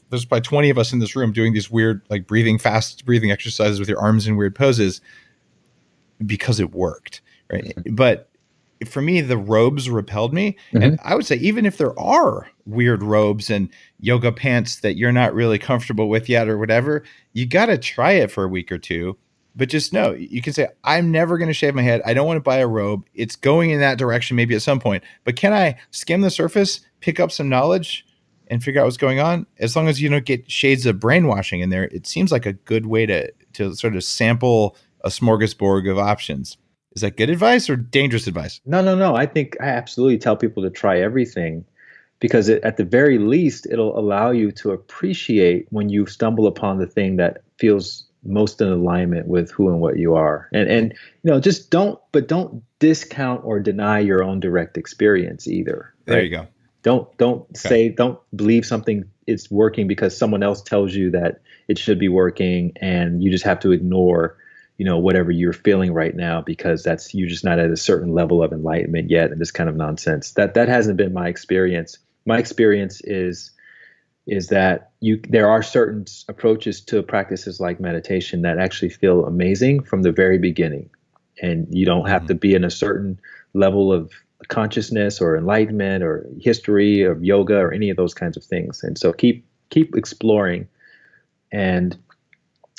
there's probably 20 of us in this room doing these weird, like fast breathing exercises with your arms in weird poses because it worked. Right. But for me, the robes repelled me. And I would say, even if there are weird robes and yoga pants that you're not really comfortable with yet or whatever, you got to try it for a week or two. But just know, you can say, "I'm never going to shave my head. I don't want to buy a robe. It's going in that direction maybe at some point. But can I skim the surface, pick up some knowledge, and figure out what's going on?" As long as you don't get shades of brainwashing in there, it seems like a good way to sort of sample a smorgasbord of options. Is that good advice or dangerous advice? No. I think I absolutely tell people to try everything, because at the very least, it'll allow you to appreciate when you stumble upon the thing that feels most in alignment with who and what you are. And just don't discount or deny your own direct experience either. Right? There you go. Don't believe something is working because someone else tells you that it should be working, and you just have to ignore whatever you're feeling right now because you're just not at a certain level of enlightenment yet, and this kind of nonsense. That hasn't been my experience. My experience is that there are certain approaches to practices like meditation that actually feel amazing from the very beginning, and you don't have to be in a certain level of consciousness or enlightenment or history of yoga or any of those kinds of things. And so keep exploring, and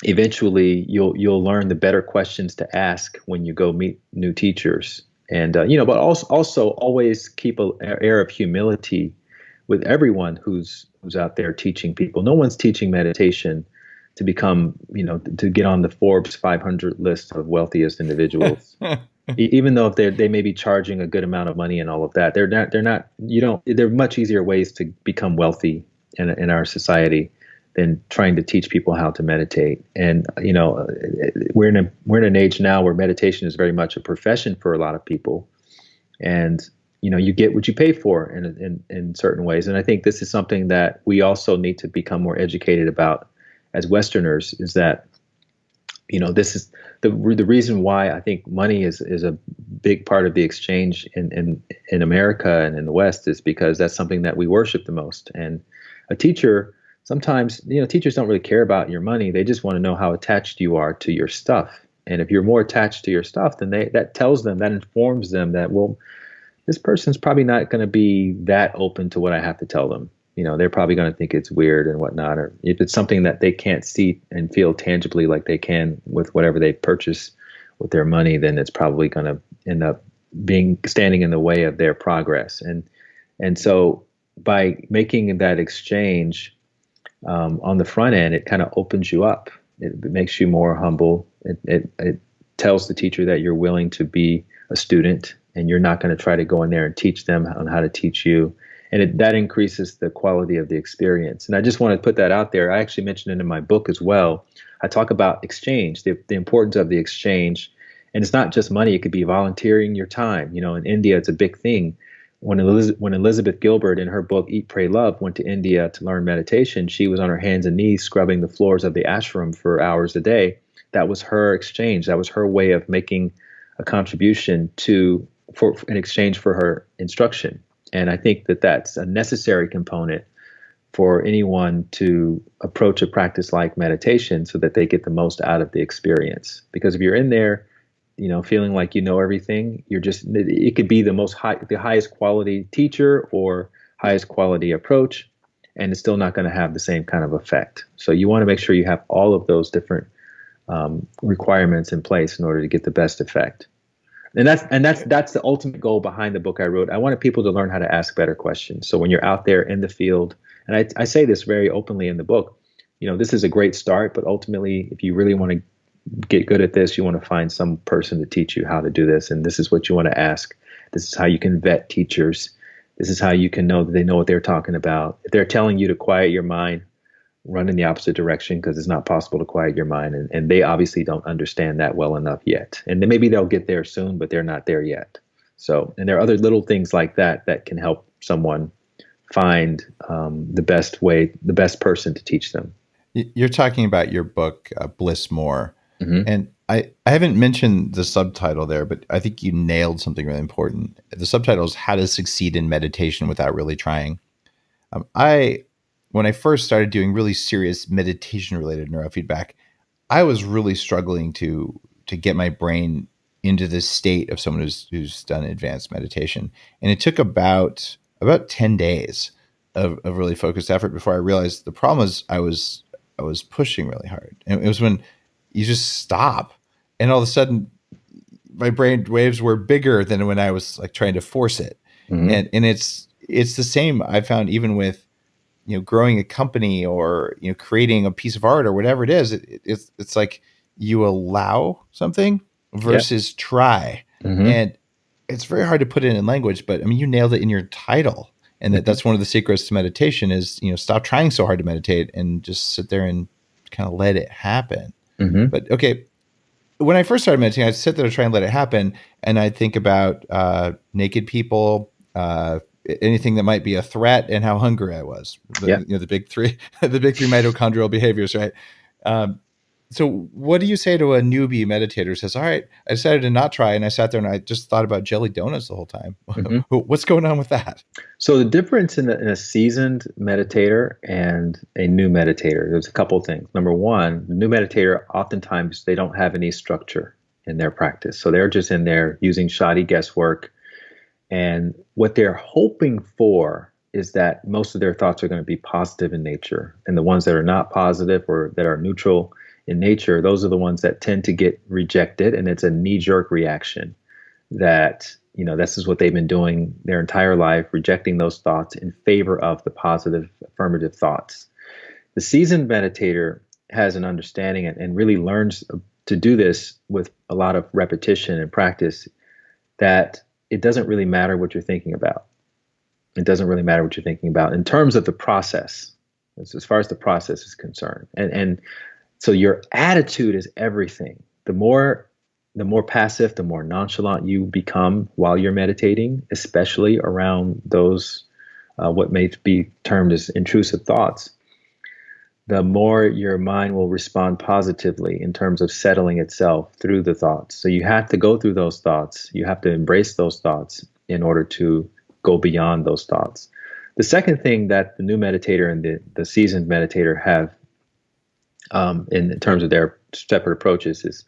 eventually you'll learn the better questions to ask when you go meet new teachers. And but also always keep an air of humility with everyone who's out there teaching people. No one's teaching meditation to become, to get on the Forbes 500 list of wealthiest individuals. Even though if they may be charging a good amount of money and all of that, they're not. There are much easier ways to become wealthy in our society than trying to teach people how to meditate. And we're in an age now where meditation is very much a profession for a lot of people, and you get what you pay for in certain ways. And I think this is something that we also need to become more educated about as Westerners, is that This is the reason why I think money is a big part of the exchange in America and in the West, is because that's something that we worship the most. And a teacher, sometimes, teachers don't really care about your money. They just want to know how attached you are to your stuff. And if you're more attached to your stuff, then that informs them that, well, this person's probably not going to be that open to what I have to tell them. They're probably going to think it's weird and whatnot, or if it's something that they can't see and feel tangibly like they can with whatever they purchase with their money, then it's probably going to end up standing in the way of their progress. And so by making that exchange on the front end, it kind of opens you up. It makes you more humble. It tells the teacher that you're willing to be a student, and you're not going to try to go in there and teach them on how to teach you. And that increases the quality of the experience. And I just want to put that out there. I actually mentioned it in my book as well. I talk about exchange, the importance of the exchange. And it's not just money. It could be volunteering your time. In India, it's a big thing. When Elizabeth Gilbert, in her book, Eat, Pray, Love, went to India to learn meditation, she was on her hands and knees scrubbing the floors of the ashram for hours a day. That was her exchange. That was her way of making a contribution for in exchange for her instruction. And I think that that's a necessary component for anyone to approach a practice like meditation, so that they get the most out of the experience. Because if you're in there, feeling like you know everything, it could be the highest quality teacher or highest quality approach, and it's still not going to have the same kind of effect. So you want to make sure you have all of those different requirements in place in order to get the best effect. And that's the ultimate goal behind the book I wrote. I wanted people to learn how to ask better questions. So when you're out there in the field, and I say this very openly in the book, this is a great start, but ultimately, if you really want to get good at this, you want to find some person to teach you how to do this. And this is what you want to ask. This is how you can vet teachers. This is how you can know that they know what they're talking about. If they're telling you to quiet your mind, run in the opposite direction, because it's not possible to quiet your mind. And they obviously don't understand that well enough yet. And then maybe they'll get there soon, but they're not there yet. So, and there are other little things like that can help someone find the best person to teach them. You're talking about your book, Bliss More. Mm-hmm. And I haven't mentioned the subtitle there, but I think you nailed something really important. The subtitle is How to Succeed in Meditation Without Really Trying. When I first started doing really serious meditation-related neurofeedback, I was really struggling to get my brain into this state of someone who's done advanced meditation. And it took about 10 days of really focused effort before I realized the problem was I was pushing really hard. And it was when you just stop, and all of a sudden my brain waves were bigger than when I was like trying to force it. Mm-hmm. And it's the same I found even with growing a company or creating a piece of art or whatever it is. It's like you allow something versus try. Mm-hmm. And it's very hard to put it in language, but I mean, you nailed it in your title. And that's one of the secrets to meditation is, stop trying so hard to meditate and just sit there and kind of let it happen. Mm-hmm. But okay, when I first started meditating, I'd sit there to try and let it happen. And I'd think about naked people, anything that might be a threat, and how hungry I was. The big three, the big three mitochondrial behaviors, right? So what do you say to a newbie meditator who says, all right, I decided to not try, and I sat there and I just thought about jelly donuts the whole time. Mm-hmm. What's going on with that? So the difference in a seasoned meditator and a new meditator, there's a couple of things. Number one, the new meditator, oftentimes they don't have any structure in their practice. So they're just in there using shoddy guesswork. And what they're hoping for is that most of their thoughts are going to be positive in nature. And the ones that are not positive or that are neutral in nature, those are the ones that tend to get rejected. And it's a knee-jerk reaction that, this is what they've been doing their entire life, rejecting those thoughts in favor of the positive, affirmative thoughts. The seasoned meditator has an understanding and really learns to do this with a lot of repetition and practice, that it doesn't really matter what you're thinking about. It doesn't really matter what you're thinking about in terms of the process, as far as the process is concerned. And so your attitude is everything. The more passive, the more nonchalant you become while you're meditating, especially around those what may be termed as intrusive thoughts, the more your mind will respond positively in terms of settling itself through the thoughts. So you have to go through those thoughts. You have to embrace those thoughts in order to go beyond those thoughts. The second thing that the new meditator and the seasoned meditator have in terms of their separate approaches is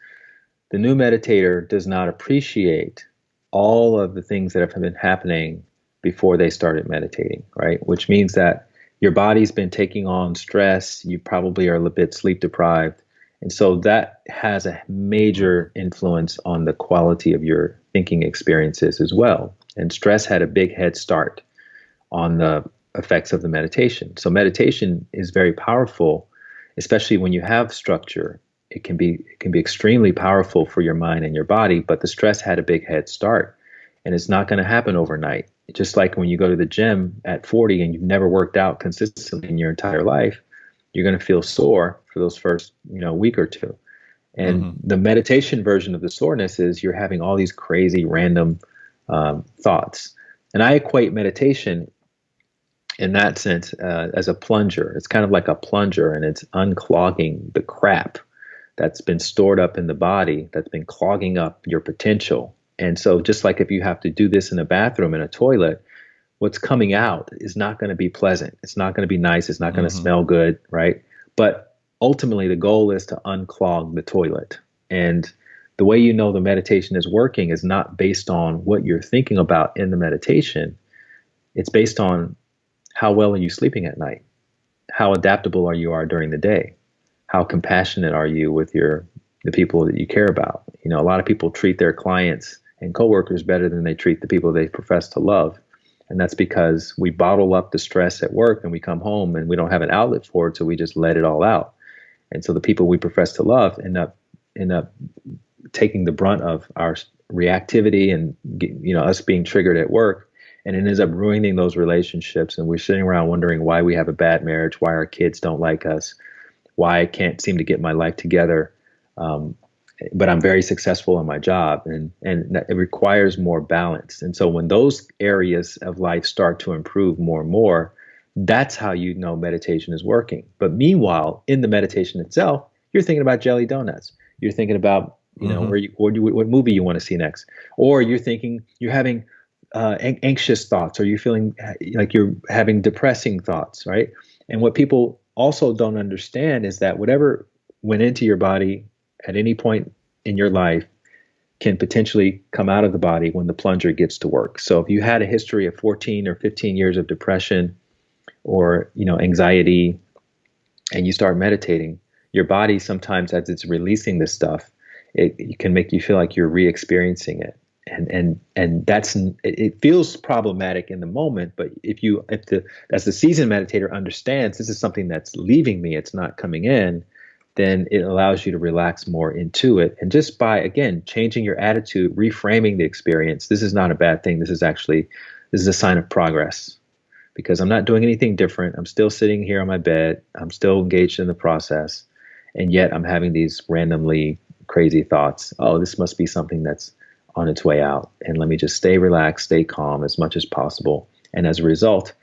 the new meditator does not appreciate all of the things that have been happening before they started meditating, right? Which means that your body's been taking on stress. You probably are a little bit sleep deprived. And so that has a major influence on the quality of your thinking experiences as well. And stress had a big head start on the effects of the meditation. So meditation is very powerful, especially when you have structure. It can be extremely powerful for your mind and your body, but the stress had a big head start, and it's not going to happen overnight. Just like when you go to the gym at 40 and you've never worked out consistently in your entire life, you're going to feel sore for those first, week or two. And the meditation version of the soreness is you're having all these crazy random thoughts. And I equate meditation in that sense as a plunger. It's kind of like a plunger, and it's unclogging the crap that's been stored up in the body, that's been clogging up your potential. And so just like if you have to do this in a bathroom, in a toilet, what's coming out is not going to be pleasant. It's not going to be nice. It's not going to smell good, right? But ultimately, the goal is to unclog the toilet. And the way you know the meditation is working is not based on what you're thinking about in the meditation. It's based on how well are you sleeping at night? How adaptable are you during the day? How compassionate are you with the people that you care about? A lot of people treat their clients and coworkers better than they treat the people they profess to love. And that's because we bottle up the stress at work and we come home and we don't have an outlet for it, so we just let it all out. And so the people we profess to love end up taking the brunt of our reactivity and us being triggered at work, and it ends up ruining those relationships. And we're sitting around wondering why we have a bad marriage, why our kids don't like us, why I can't seem to get my life together. But I'm very successful in my job, and it requires more balance. And so when those areas of life start to improve more and more, that's how you know meditation is working. But meanwhile, in the meditation itself, you're thinking about jelly donuts. You're thinking about, what movie you want to see next. Or you're having anxious thoughts, or you're feeling like you're having depressing thoughts, right? And what people also don't understand is that whatever went into your body at any point in your life can potentially come out of the body when the plunger gets to work. So if you had a history of 14 or 15 years of depression or, anxiety, and you start meditating, your body sometimes, as it's releasing this stuff, it can make you feel like you're re-experiencing it. And it feels problematic in the moment, but as the seasoned meditator understands this is something that's leaving me, it's not coming in, then it allows you to relax more into it. And just by, again, changing your attitude, reframing the experience, this is not a bad thing. This is a sign of progress, because I'm not doing anything different. I'm still sitting here on my bed. I'm still engaged in the process. And yet I'm having these randomly crazy thoughts. Oh, this must be something that's on its way out. And let me just stay relaxed, stay calm as much as possible. And as a result,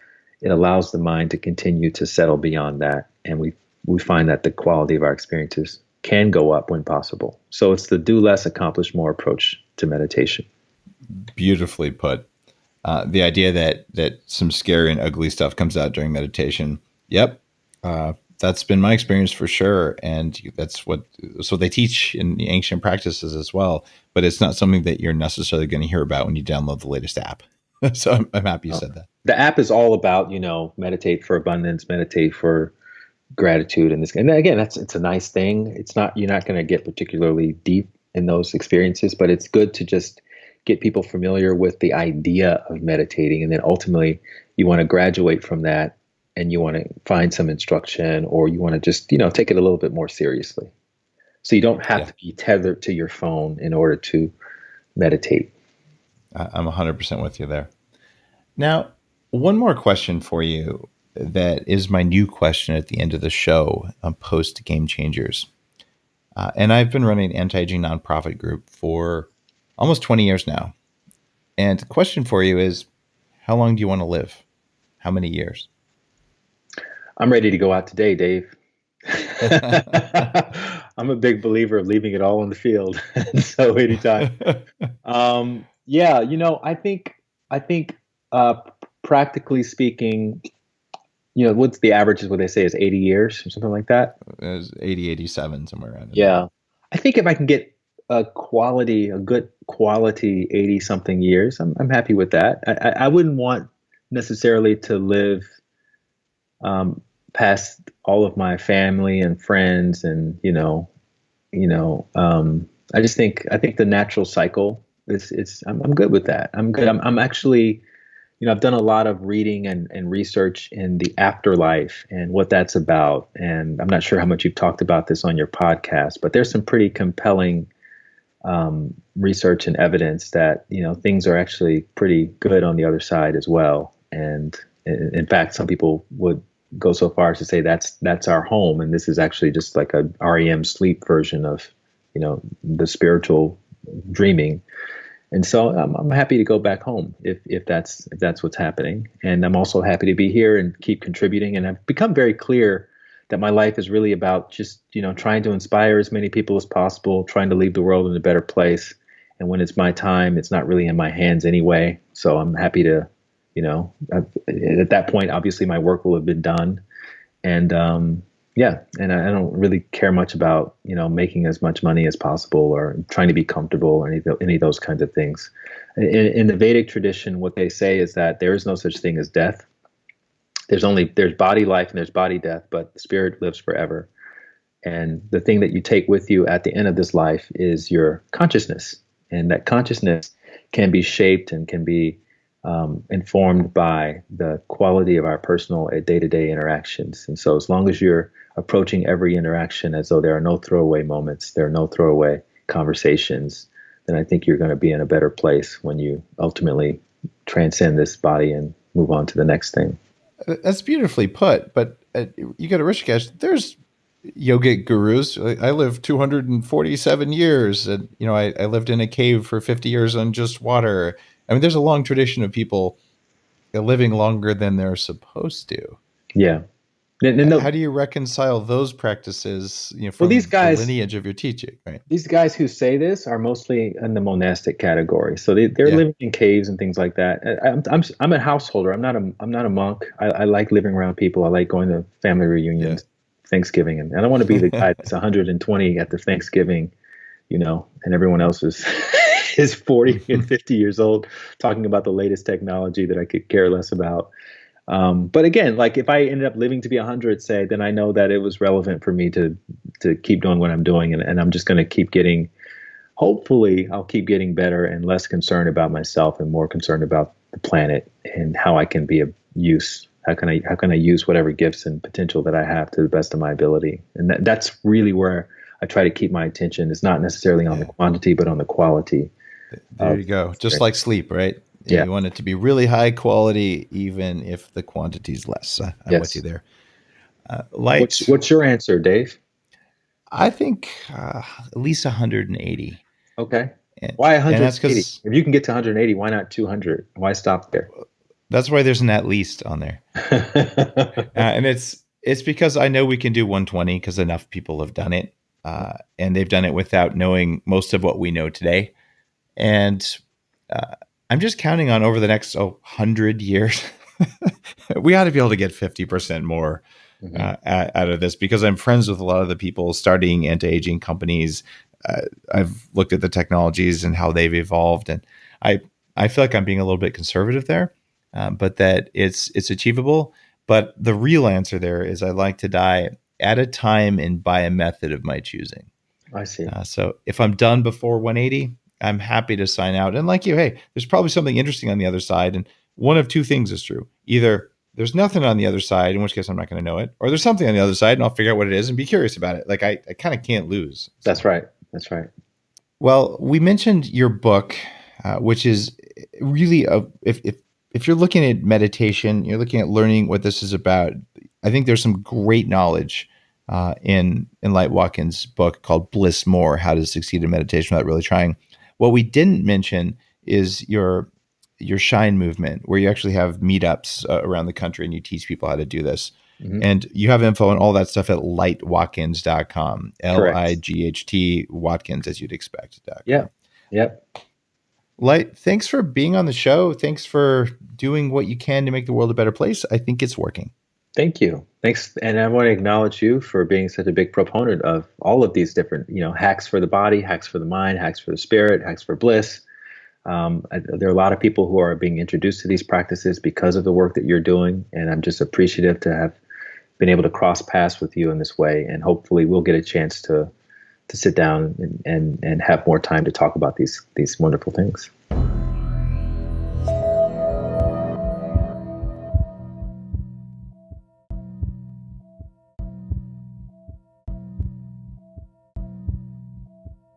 it allows the mind to continue to settle beyond that. And we find that the quality of our experiences can go up when possible. So it's the do less, accomplish more approach to meditation. Beautifully put. The idea that some scary and ugly stuff comes out during meditation. Yep. That's been my experience for sure. And that's what they teach in the ancient practices as well. But it's not something that you're necessarily going to hear about when you download the latest app. So I'm happy you said that. The app is all about, meditate for abundance, meditate for gratitude. And again, it's a nice thing. You're not going to get particularly deep in those experiences, but it's good to just get people familiar with the idea of meditating. And then ultimately you want to graduate from that, and you want to find some instruction, or you want to just, take it a little bit more seriously. So you don't have to be tethered to your phone in order to meditate. I'm 100% with you there. Now, one more question for you that is my new question at the end of the show, post Game Changers. And I've been running an anti-aging nonprofit group for almost 20 years now. And the question for you is, how long do you want to live? How many years? I'm ready to go out today, Dave. I'm a big believer of leaving it all on the field. So anytime. Yeah, I think practically speaking, what's the average is what they say is 80 years or something like that. It was 80, 87, somewhere around in there. Yeah. I think if I can get a good quality 80 something years, I'm happy with that. I wouldn't want necessarily to live past all of my family and friends, and I think the natural cycle is I'm good with that. I'm good. I'm actually, I've done a lot of reading and research in the afterlife and what that's about. And I'm not sure how much you've talked about this on your podcast, but there's some pretty compelling research and evidence that, things are actually pretty good on the other side as well. And in fact, some people would go so far as to say that's our home. And this is actually just like a REM sleep version of, the spiritual dreaming. And so I'm happy to go back home if that's what's happening. And I'm also happy to be here and keep contributing. And I've become very clear that my life is really about just, trying to inspire as many people as possible, trying to leave the world in a better place. And when it's my time, it's not really in my hands anyway. So I'm happy to, at that point, obviously my work will have been done. And and I don't really care much about, making as much money as possible or trying to be comfortable or any of those kinds of things. In the Vedic tradition, what they say is that there is no such thing as death. There's body life and there's body death, but the spirit lives forever. And the thing that you take with you at the end of this life is your consciousness. And that consciousness can be shaped and can be informed by the quality of our personal day-to-day interactions. And so as long as you're approaching every interaction as though there are no throwaway moments, there are no throwaway conversations, then I think you're going to be in a better place when you ultimately transcend this body and move on to the next thing. That's beautifully put. But you go to Rishikesh, there's yogic gurus. I lived 247 years, and I lived in a cave for 50 years on just water. I mean, there's a long tradition of people living longer than they're supposed to. Yeah. How do you reconcile those practices, from these guys, the lineage of your teaching? Right. These guys who say this are mostly in the monastic category, so they're living in caves and things like that. I'm a householder. I'm not a monk. I like living around people. I like going to family reunions, Thanksgiving, and I don't want to be the guy that's 120 at the Thanksgiving, and everyone else is 40 and 50 years old talking about the latest technology that I could care less about. But again, like if I ended up living to be 100, say, then I know that it was relevant for me to keep doing what I'm doing. And I'm just going to keep hopefully I'll keep getting better and less concerned about myself and more concerned about the planet and how I can be of use. How can I use whatever gifts and potential that I have to the best of my ability? And that's really where I try to keep my attention. It's not necessarily on the quantity, but on the quality. There you go. Just like sleep, right? Yeah. You want it to be really high quality, even if the quantity is less. I'm with you there. Light. What's your answer, Dave? I think at least 180. Okay. Why 180? And that's 'cause, if you can get to 180, why not 200? Why stop there? That's why there's an at least on there. And it's because I know we can do 120 because enough people have done it. And they've done it without knowing most of what we know today. And I'm just counting on over the next 100 years, we ought to be able to get 50% more out of this, because I'm friends with a lot of the people starting anti-aging companies. I've looked at the technologies and how they've evolved, and I feel like I'm being a little bit conservative there, but that it's achievable. But the real answer there is I'd like to die at a time and by a method of my choosing. I see. So if I'm done before 180, I'm happy to sign out. And like you, hey, there's probably something interesting on the other side. And one of two things is true. Either there's nothing on the other side, in which case I'm not going to know it, or there's something on the other side and I'll figure out what it is and be curious about it. Like I kind of can't lose. So. That's right. That's right. Well, we mentioned your book, which is really, if you're looking at meditation, you're looking at learning what this is about. I think there's some great knowledge in Light Watkins' book called Bliss More, How to Succeed in Meditation Without Really Trying. What we didn't mention is your Shine movement, where you actually have meetups around the country and you teach people how to do this. Mhm. And you have info on all that stuff at lightwatkins.com. Correct. LIGHT Watkins, as you'd expect. Yep. Yep. Light, thanks for being on the show. Thanks for doing what you can to make the world a better place. I think it's working. Thank you. Thanks. And I want to acknowledge you for being such a big proponent of all of these different, hacks for the body, hacks for the mind, hacks for the spirit, hacks for bliss. There are a lot of people who are being introduced to these practices because of the work that you're doing. And I'm just appreciative to have been able to cross paths with you in this way. And hopefully we'll get a chance to sit down and have more time to talk about these wonderful things.